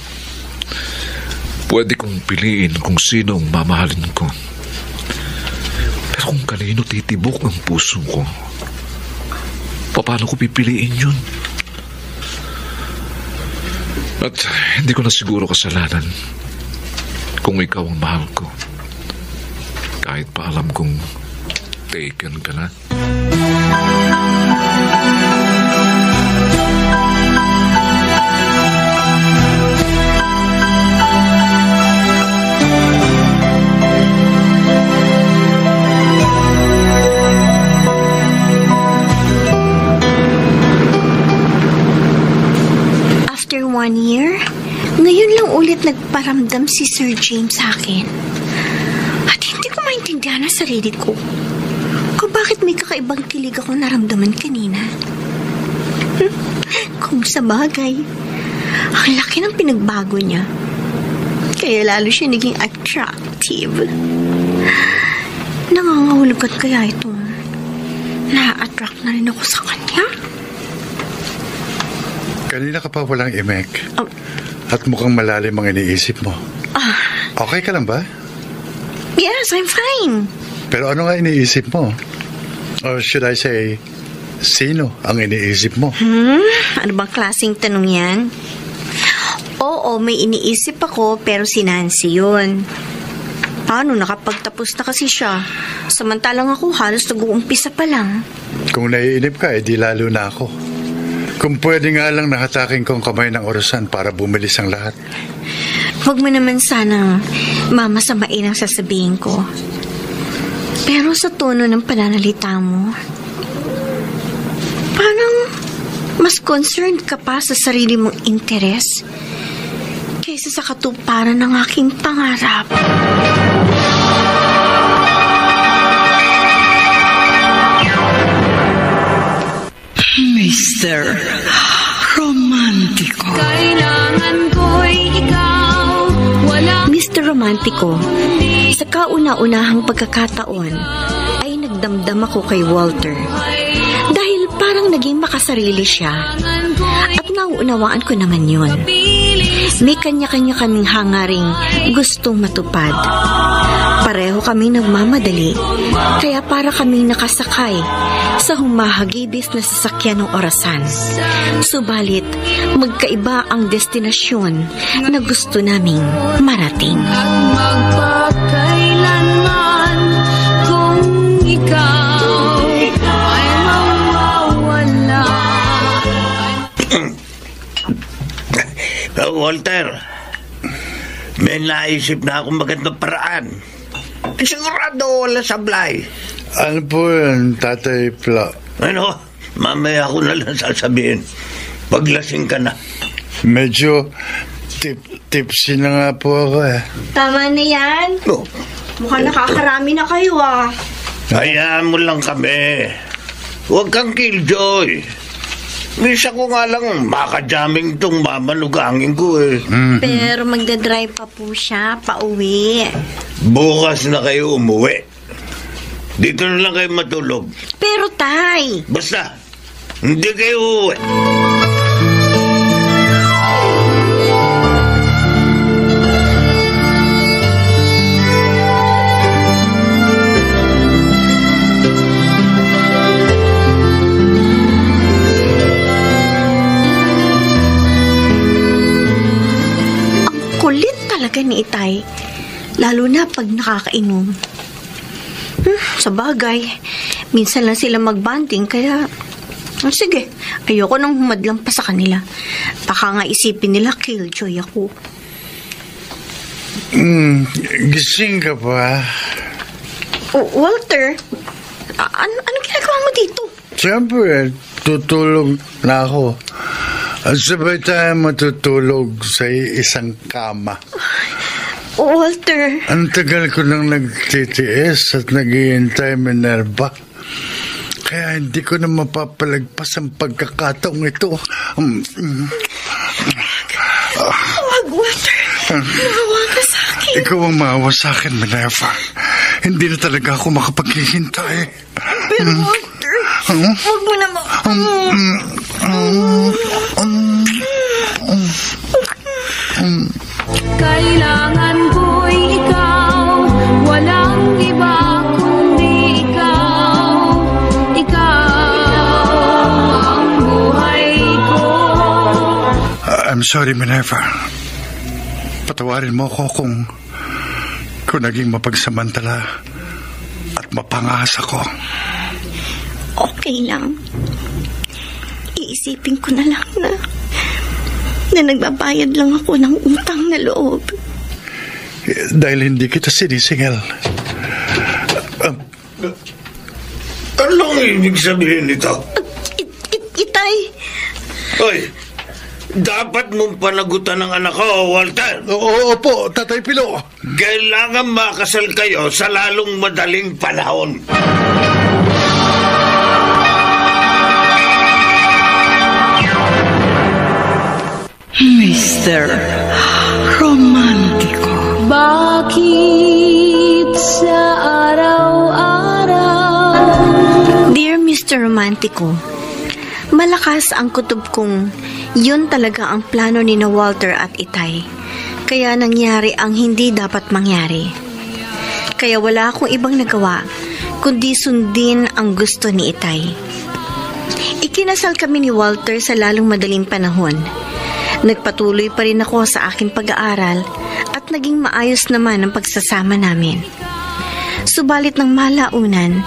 Pwede kong piliin kung sino ang mamahalin ko. Pero kung kanino titibok ang puso ko, paano ko pipiliin yun? At hindi ko na siguro kasalanan kung ikaw ang mahal ko. Kahit pa alam kong taken ka na. After 1 year, ngayon lang ulit nagparamdam si Sir James sa akin. At hindi ko maintindihan ang sarili ko kung bakit may kakaibang kilig ako naramdaman kanina. Kung sa bagay, ang laki ng pinagbago niya. Kaya lalo siya naging attractive. Nangangahulugan kaya itong na-attract na rin ako sa kanya? Kanina ka pa walang imek. At mukhang malalim ang iniisip mo. Okay ka lang ba? Yes, I'm fine. Pero ano nga iniisip mo? Or should I say, sino ang iniisip mo? Ano bang klaseng tanong yan? Oo, may iniisip ako, pero si Nancy yun. Paano, nakapagtapos na kasi siya. Samantalang ako halos nag-uumpisa pa lang. Kung naiinip ka, edi lalo na ako. Kung pwede nga lang nakataking kong kamay ng orasan para bumilis ang lahat. Huwag mo naman sanang mamasamain ang sasabihin ko. Pero sa tono ng pananalita mo, parang mas concerned ka pa sa sarili mong interes kaysa sa katuparan ng aking pangarap. Mr. Romantiko. Kailangan ko'y ikaw, wala. Mr. Romantiko, sa kauna-unahang pagkakataon ay nagdamdam ako kay Walter dahil parang naging makasarili siya at nauunawaan ko naman yun. May kanya-kanya kaming hangaring gustong matupad. Pareho kaming nagmamadali, kaya para kaming nakasakay sa humahagibis na sasakyan ng orasan. Subalit, magkaiba ang destinasyon na gusto naming marating. At magpakailanman kung ikaw ay mawawala. Walter, may naisip na akong magandang paraan. Sigurado wala sablay. Ano po yun, Tatay Pla? Ano? Mamaya ko na lang sasabihin. Paglasing ka na. Medyo tipsy na nga po ako eh. Tama na yan. Oh. Mukhang nakakarami na kayo ah. Hayaan mo lang kami. Huwag kang killjoy. Misa ko nga lang makajaming tong mamanugangin ko eh. Pero magdadrive pa po siya, pauwi. Bukas na kayo umuwi. Dito na lang kayo matulog. Pero tay, Basta, hindi kayo uuwi. kulit talaga ni Itay. Lalo na pag nakakainom. Sa bagay, minsan lang sila magbanding kaya... sige, ayoko nang humadlang pa sa kanila. Baka nga isipin nila killjoy ako. Gising ka pa? Walter, ano ginagawa mo dito? Siyempre, tutulog na ako. At sabay tayo matutulog sa isang kama. Walter. Ang tagal ko nang nagtitiis at naghihintay, Minerva. Kaya hindi ko na mapapalagpas ang pagkakataong ito. Wag, Walter. Maawa ka sa akin. Ikaw ang maawa sa akin, Minerva. Hindi na talaga ako makapaghihintay. Pero Walter, wag mo na Kailangan ko'y ikaw, walang iba kundi ikaw. Ikaw ang buhay ko. I'm sorry, Minerva. Patawarin mo ako kung naging mapagsamantala at mapangas ako. Okay lang. Iisipin ko na lang na nagbabayad lang ako ng utang na loob. Dahil hindi kita sinisingil. Anong ibig sabihin nito? Itay! Hoy, dapat mong panagutan ng anak ko, Walter. Opo, Tatay Pilo. Kailangan makasal kayo sa lalong madaling panahon. Mr. Romántico. Bakit sa araw-araw? Dear Mr. Romantico, malakas ang kutob kong yun talaga ang plano ni na Walter at Itay. Kaya nangyari ang hindi dapat mangyari. Kaya wala akong ibang nagawa kundi sundin ang gusto ni Itay. Ikinasal kami ni Walter sa lalong madaling panahon. Nagpatuloy pa rin ako sa aking pag-aaral at naging maayos naman ang pagsasama namin. Subalit ng malaunan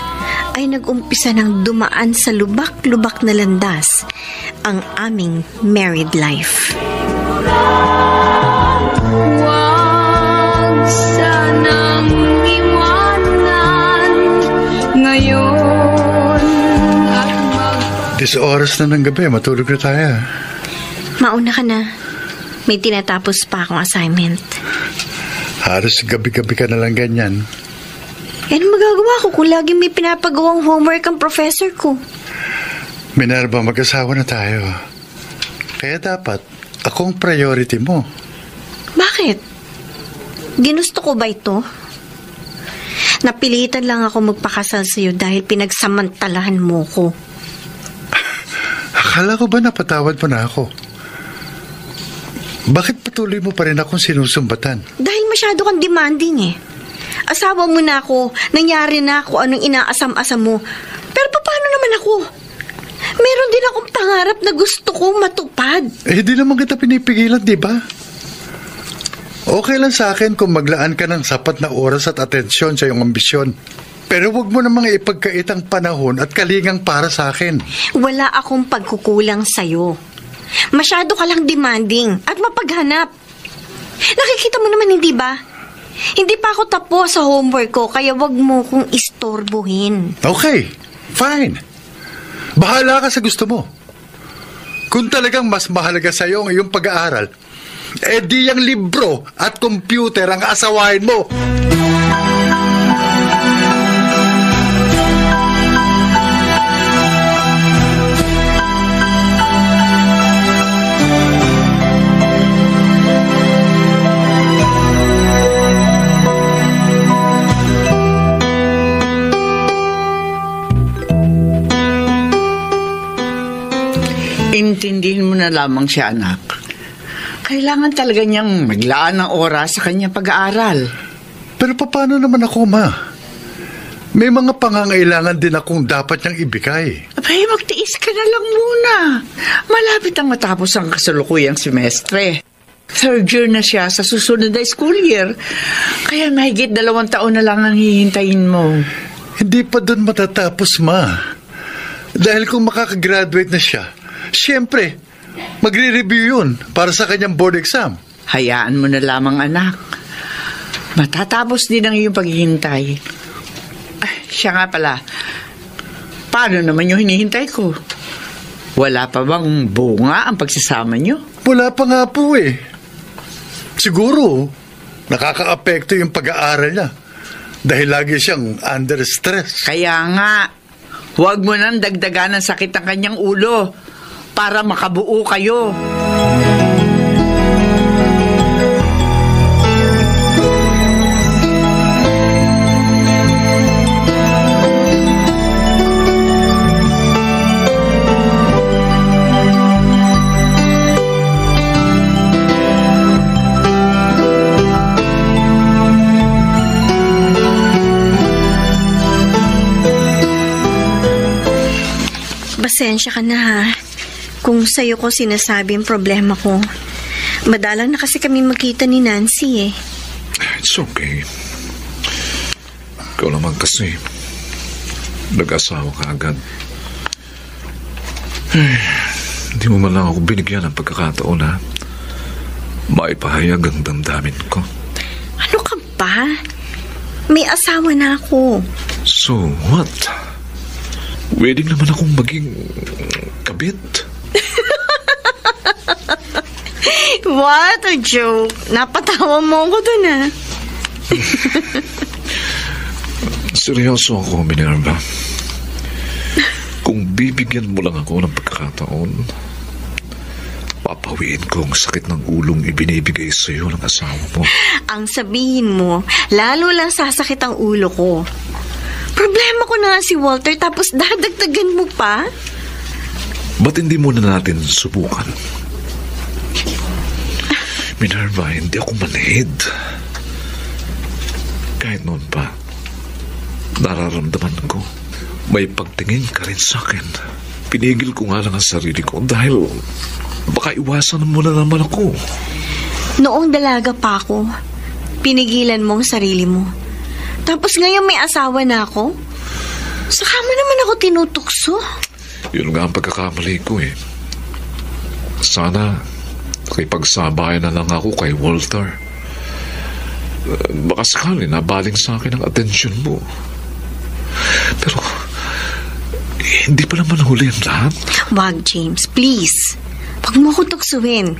ay nag-umpisa ng dumaan sa lubak-lubak na landas ang aming married life. Huwag sanang iwanan ngayon at This oras na ng gabi, matulog na tayo. Mauna ka na. May tinatapos pa akong assignment. Halos gabi-gabi ka na lang ganyan. Ano magagawa ko kung lagi may pinapagawang homework ang professor ko? Minerva, mag-asawa na tayo. Kaya dapat, akong priority mo. Bakit? Ginusto ko ba ito? Napilitan lang ako magpakasal sa'yo dahil pinagsamantalahan mo ko. Akala ko ba napatawad mo na ako? Bakit patuloy mo pa rin akong sinusumbatan? Dahil masyado kang demanding eh. Asawa mo na ako, nangyari na ako anong inaasam-asam mo. Pero paano naman ako? Meron din akong pangarap na gusto kong matupad. Di naman kita pinipigilan, di ba? Okay lang sa akin kung maglaan ka ng sapat na oras at atensyon sa iyong ambisyon. Pero wag mo namang ipagkait ang panahon at kalingang para sa akin. Wala akong pagkukulang sa'yo. Masyado ka lang demanding at mapaghanap. Nakikita mo naman, hindi ba? Hindi pa ako tapos sa homework ko, kaya wag mo kong istorbohin. Okay, fine. Bahala ka sa gusto mo. Kung talagang mas mahalaga sa'yo ang iyong pag-aaral, di yung libro at computer ang asawahin mo. Intindihin mo na lamang siya, anak. Kailangan talaga niyang maglaan ng oras sa kanyang pag-aaral. Pero paano naman ako, Ma? May mga pangangailangan din akong dapat niyang ibigay. Abay, magtiis ka na lang muna. Malapit ang matapos ang kasalukuyang semestre. Third year na siya sa susunod na school year. Kaya mahigit 2 taon na lang ang hihintayin mo. Hindi pa doon matatapos, Ma. Dahil kung makakagraduate na siya, siyempre, magre-review yun para sa kanyang board exam. Hayaan mo na lamang, anak. Matatapos din ang iyong paghihintay. Siya nga pala, paano naman yung hinihintay ko? Wala pa bang bunga ang pagsasama niyo? Wala pa nga po eh. Siguro, nakaka-apekto yung pag-aaral niya dahil lagi siyang under stress. Kaya nga, huwag mo nang dagdagan ng sakit ang kanyang ulo para makabuo kayo. Pasensya ka na ha. Kung sa'yo ko sinasabi ang problema ko. Madalang na kasi kami magkita ni Nancy eh. It's okay. Ikaw naman kasi. Nag-asawa ka agad. Hindi mo man lang ako binigyan ng pagkakataon na maipahayag ang damdamin ko. Ano ka ba? May asawa na ako. So what? Pwede naman akong maging kabit. What a joke. Napatawa mo ako dun, ah. Seryoso ako, Minerva. Kung bibigyan mo lang ako ng pagkakataon, papawiin ko ang sakit ng ulong ibinibigay sa iyo ng asawa mo. Ang sabihin mo, lalo lang sasakit ang ulo ko. Problema ko na si Walter, tapos dadagdagan mo pa? Ba't hindi muna natin subukan? Minerva, hindi ako manhid. Kahit noon pa, nararamdaman ko, may pagtingin ka rin sa akin. Pinigil ko nga lang ang sarili ko dahil baka iwasan mo na naman ako. Noong dalaga pa ako, pinigilan mo ang sarili mo. Tapos ngayon may asawa na ako? Saka mo naman ako tinutukso? Yun nga ang pagkakamali ko eh. Sana nakipagsabayan na lang ako kay Walter. Baka sakali nabaling sa akin ang atensyon mo. Pero hindi pa naman huli ang lahat. Wag, James, please. Huwag mo ako tuksuin.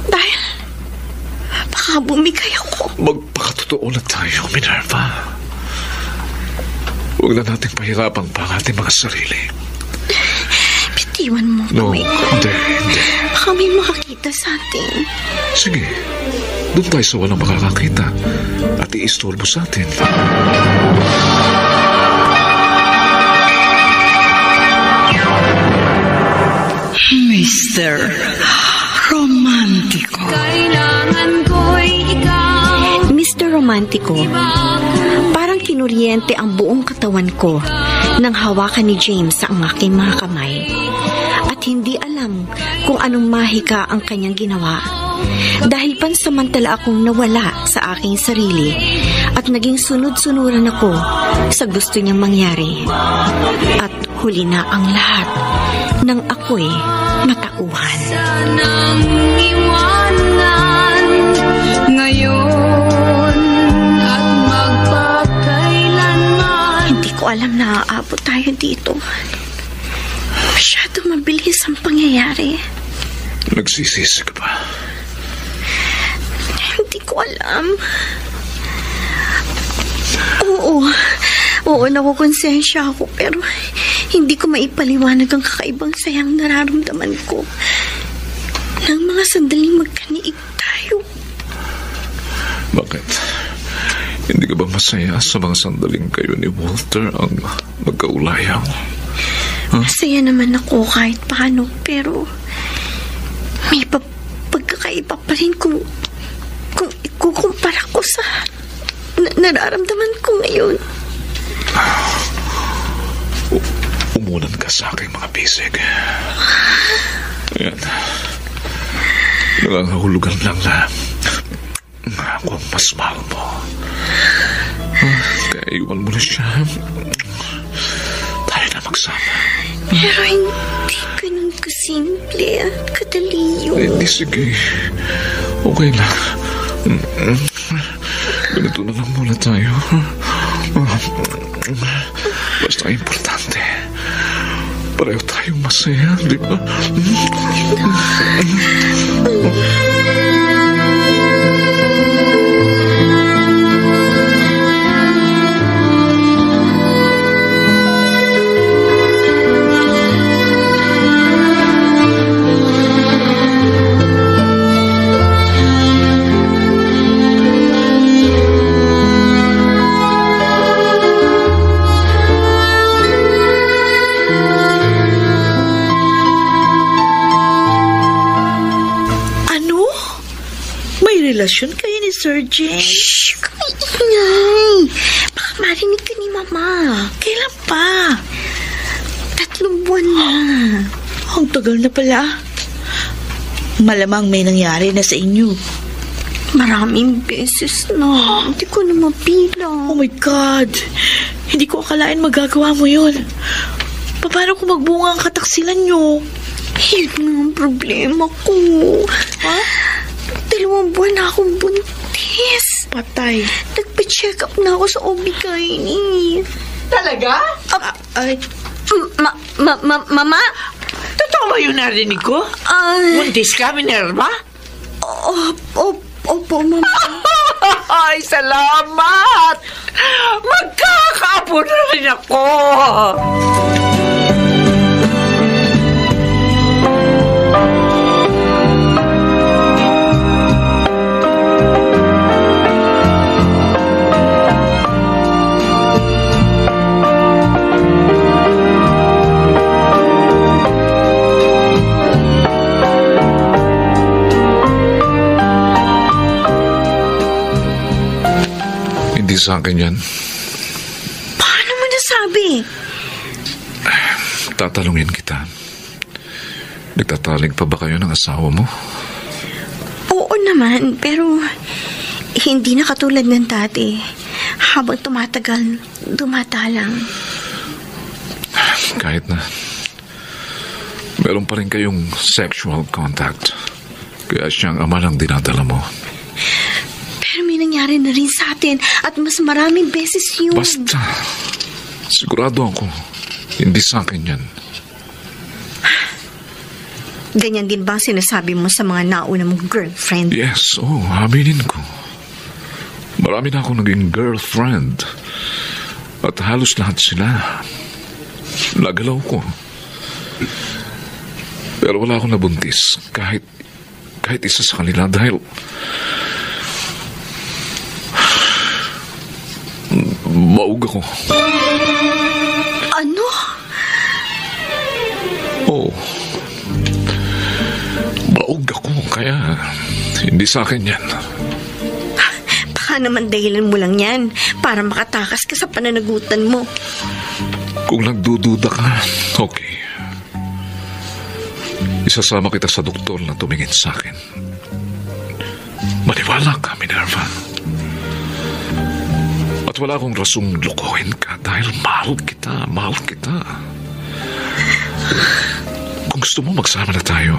Dahil baka bumigay ako. Magpakatotoo na tayo, Minerva. Huwag na nating pahirapan pa ang ating mga sarili. Bitiwan mo No, kamay ko. hindi. Baka may makakita sa atin. Sige, doon tayo sa walang makakakita at iistorbo sa atin. Mr. Romantico. Kailangan ko'y ikaw. Mr. Romantico, parang kinuryente ang buong katawan ko nang hawakan ni James sa aking mga kamay. At hindi alam kung anong mahika ang kanyang ginawa. Dahil pansamantala akong nawala sa aking sarili at naging sunod-sunuran ako sa gusto niyang mangyari. At huli na ang lahat nang ako'y matauhan. Sanang iwanan ngayon at magpakailanman. Hindi ko alam na aabot tayo dito. Masyado mabilis ang pangyayari. Nagsisisi ka ba? Hindi ko alam. Oo, nakukonsensya ako, pero hindi ko maipaliwanag ang kakaibang sayang nararamdaman ko nang mga sandaling magkaniig tayo. Bakit? Hindi ka ba masaya sa mga sandaling kayo ni Walter ang magkaulayaw? Huh? Masaya naman ako kahit paano, pero may pagkakaiba pa rin kung ikukumpara ko sa nararamdaman ko ngayon. Umunan ka sa aking mga bisig. Ayan. Nangangahulugan lang na ako ang mas mahal mo. Kaya iwan mo na siya. Tayo na magsama. Pero hindi ganun kasimple at kadali yun. Hindi, sige. Okay lang. Ganito na lang muna tayo. Basta importante, pareho tayong masaya, di ba? Relasyon kayo ni Sir James? Shhh! Ingay! Baka marinig ka ni Mama. Kailan pa? 3 buwan na. Ang tagal na pala. Malamang may nangyari na sa inyo. Maraming beses na. Hindi ko na mabilang. Oh my God! Hindi ko akalain magagawa mo yun. Paano kung magbunga ang kataksilan nyo? Yun nga ang problema ko. Ha? 2 buwan na akong buntis. Patay. Nagpa-check up na ako sa OB-GYN. Talaga? Ay, Mama? Totoo ba yun narinig ko? Buntis ka, Minerva? Opo, Mama. Ay, salamat! Magkakaapo na rin ako! Hindi sa akin yan. Paano mo nasabi? Tatalungin kita. Nagtataling pa ba kayo ng asawa mo? Oo naman, pero hindi na katulad ng dati. Habang tumatagal, dumatalang. Kahit na meron pa rin kayong sexual contact. Kaya siyang ama lang dinadala mo. Pero may nangyari na rin sa atin at mas maraming beses yun. Basta, sigurado ako, hindi sa akin yan. Ganyan din ba ang sinasabi mo sa mga nauna mong girlfriend? Yes, aminin ko. Marami na akong naging girlfriend. At halos lahat sila. Nagalaw ko. Pero wala akong nabuntis. Kahit isa sa kanila dahil baog ako. Ano? Oo. Baog ako, kaya hindi sa akin yan. Baka naman dahilan mo lang yan para makatakas ka sa pananagutan mo. Kung nagdududa ka, okay. Isasama kita sa doktor na tumingin sa akin. Maniwala ka, Minerva. At wala akong rasong lukuhin ka dahil mahal kita. Kung gusto mo, magsama na tayo.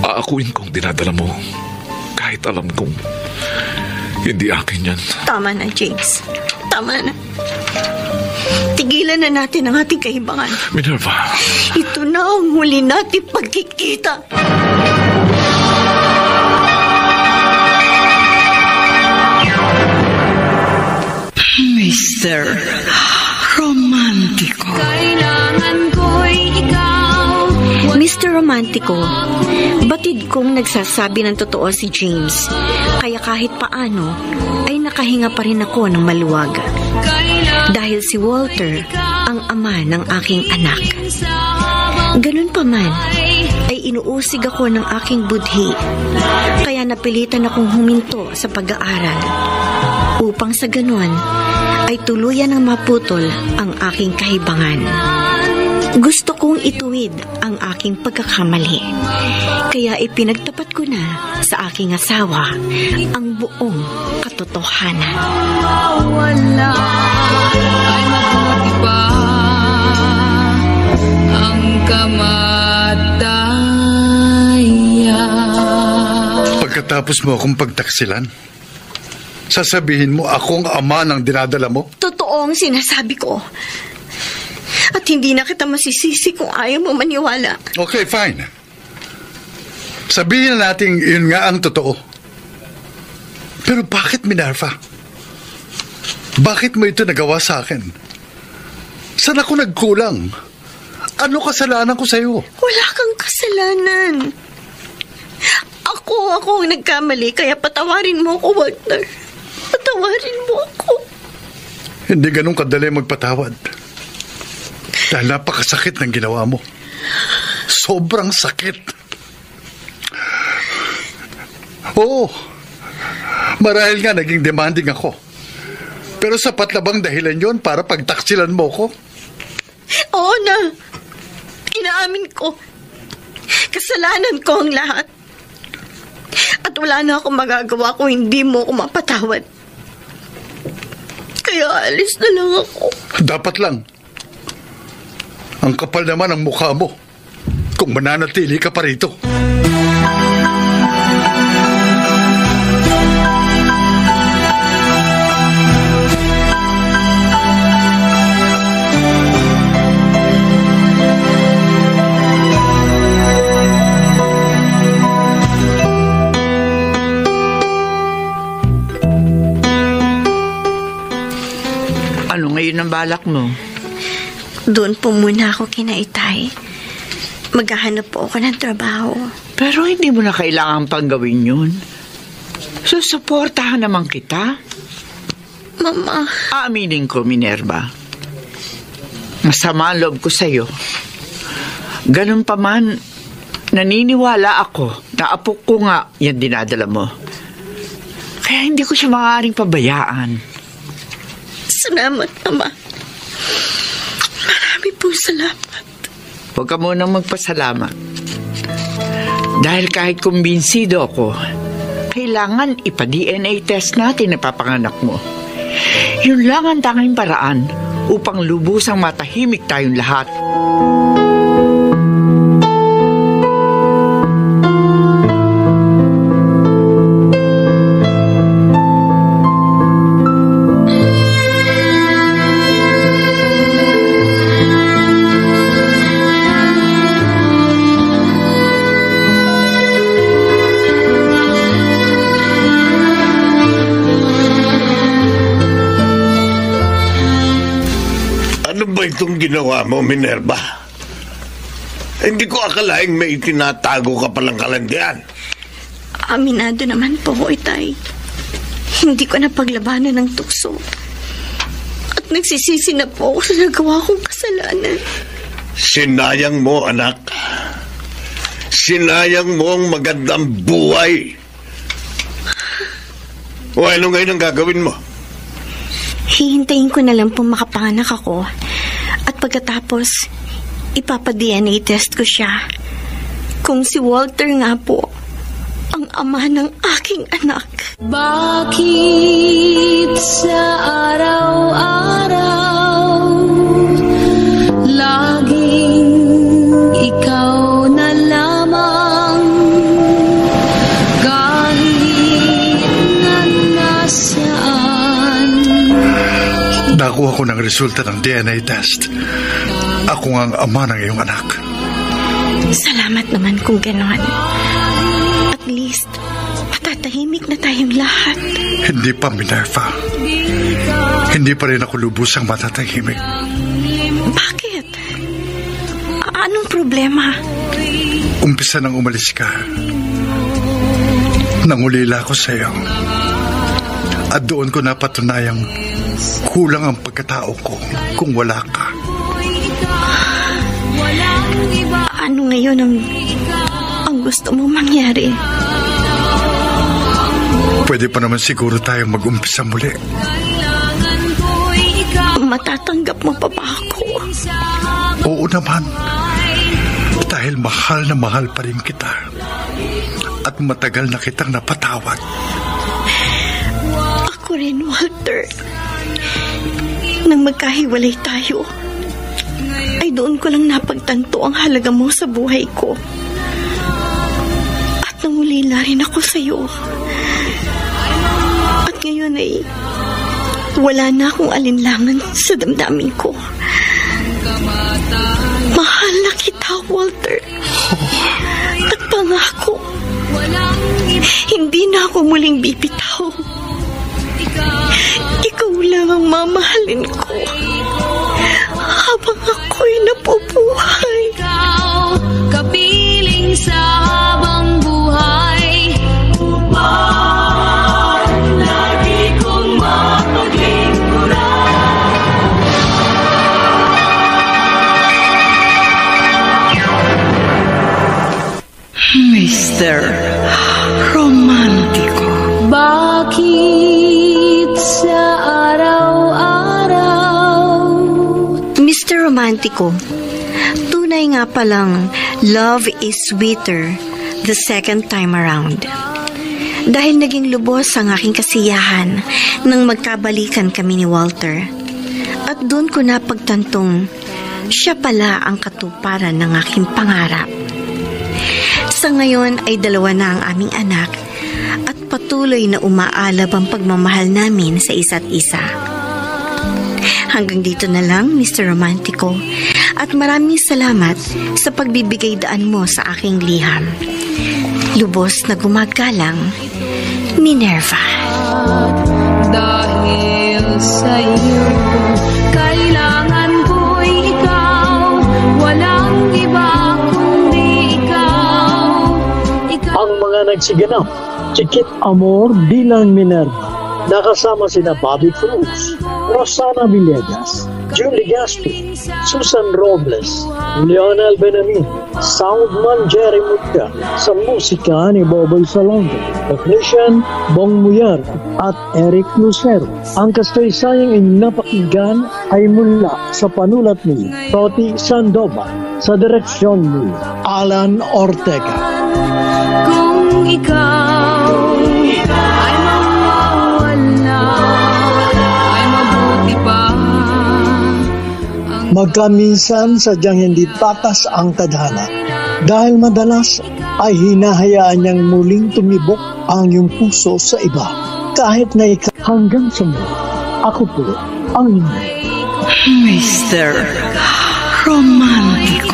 Aakuin kong dinadala mo kahit alam kong hindi akin yan. Tama na, James. Tama na. Tigilan na natin ang ating kahibangan. Minerva. Ito na ang huli nating pagkikita. Mr. Romantico. Kailangan ko'y ikaw. Mr. Romantico, batid kong nagsasabi ng totoo si James. Kaya kahit paano, ay nakahinga pa rin ako ng maluwag. Dahil si Walter ang ama ng aking anak. Ganun pa man, ay inuusig ako ng aking budhi. Kaya napilitan akong huminto sa pag-aaral. Upang sa ganun, ay tuluyan ng maputol ang aking kahibangan. Gusto kong ituwid ang aking pagkakamali. Kaya ipinagtapat ko na sa aking asawa ang buong katotohanan. Wala ay mabuti pa ang kamatayan. Pagkatapos mo akong pagtaksilan, sasabihin mo akong ama ng dinadala mo? Totoo ang sinasabi ko. At hindi na kita masisisi kung ayaw mo maniwala. Okay, fine. Sabihin na natin yun nga ang totoo. Pero bakit, Minerva? Bakit mo ito nagawa sa akin? Saan ako nagkulang? Ano kasalanan ko sa'yo? Wala kang kasalanan. Ako ang nagkamali, kaya patawarin mo ako, Walter. Patawarin mo ako. Hindi ganun kadali magpatawad. Dahil napakasakit ng ginawa mo. Sobrang sakit. Oo. Marahil nga naging demanding ako. Pero sapat na bang dahilan yon para pagtaksilan mo ko? Oo na. Inaamin ko. Kasalanan ko ang lahat. At wala na akong magagawa kung hindi mo ako mapatawad. Kaya alis na lang ako. Dapat lang. Ang kapal naman ang mukha mo kung mananatili ka pa rito. Ano ngayon ang balak mo? Doon po muna ako kina Itay. Maghahanap po ako ng trabaho. Pero hindi mo na kailangan pang gawin yun. Susuportahan naman kita. Mama. Aaminin ko, Minerva. Masama ang loob ko sa'yo. Ganun pa man, naniniwala ako na apo ko nga yan dinadala mo. Kaya hindi ko siya maaaring pabayaan. Salamat, Mama. Marami pong salamat. Huwag ka munang magpasalamat. Dahil kahit kumbinsido ako, kailangan ipa-DNA test natin na papanganak mo. Yun lang ang tanging paraan upang lubusang matahimik tayong lahat. Itong ginawa mo, Minerva. Hindi ko akalaing may itinatago ka palang kalandian. Aminado naman po ko, Itay. Hindi ko na paglabanan ng tukso. At nagsisisi na po ako sa nagawa kong kasalanan. Sinayang mo, anak. Sinayang mo ang magandang buhay. O ano ngayon ang gagawin mo? Hihintayin ko na lang po makapanganak ako. At pagkatapos, ipapa-DNA test ko siya. Kung si Walter nga po, ang ama ng aking anak. Bakit sa araw-araw laging ikaw na lamang, kahit na nasaan? Nakuha ko ng resulta ng DNA test. Ako nga ang ama ng iyong anak. Salamat naman kung ganon. At least, matatahimik na tayong lahat. Hindi pa, Minerva. Hindi pa rin ako lubusang matatahimik. Bakit? Anong problema? Umpisa nang umalis ka. Nangulila ako sa iyo. At doon ko napatunayang kulang ang pagkatao ko kung wala ka. Ano ngayon ang gusto mo mangyari? Pwede pa naman siguro tayong mag-umpisa muli. Matatanggap mo pa ba ako? Oo naman. Dahil mahal na mahal pa rin kita. At matagal na kitang napatawad. Ako rin, Walter. Nang magkahiwalay tayo, ay doon ko lang napagtanto ang halaga mo sa buhay ko. At nangulila rin ako sa iyo. At ngayon ay wala na akong alinlangan sa damdamin ko. Mahal na kita, Walter. At pangako, hindi na ako muling bibitaw. Ikaw lang ang mamahalin ko habang ako'y napubuhay. Ikaw, kapiling sa habang buhay, upang lagi kong mapaglingkuran. Mr. Romántico. Bakit sa araw-araw? Mr. Romántico, tunay nga palang love is sweeter the second time around. Dahil naging lubos ang aking kasiyahan nang magkabalikan kami ni Walter. At doon ko napagtantong siya pala ang katuparan ng aking pangarap. Sa ngayon ay 2 na ang aming anak at patuloy na umaalab ang pagmamahal namin sa isa't isa. Hanggang dito na lang, Mr. Romantico, at maraming salamat sa pagbibigay daan mo sa aking liham. Lubos na gumagalang, Minerva. Dahil sa iyo, kailangan ko'y ikaw, walang iba kundi ikaw. Ang mga nagsiganap, Chiquit Amor bilang Minerva, nakasama sina Bobby Cruz, Rosana Villegas, Julie Gaspi, Susan Robles, Leonel Benamin, soundman Jerry Mutka, sa musika ni Boboy Salonga, technician Bong Muyar at Eric Lucero. Ang kasaysayang inapakinggan ay mula sa panulat ni Toti Sandoval, sa direksyon ni Alan Ortega. Kung ikaw ay mawawala, ay mabuti pa. Magkaminsan sadyang hindi patas ang tadhana dahil madalas ay hinahayaan niyang muling tumibok ang iyong puso sa iba kahit na ikaw hanggang sa muli. Ako po ang inyo. Mr. Romantico.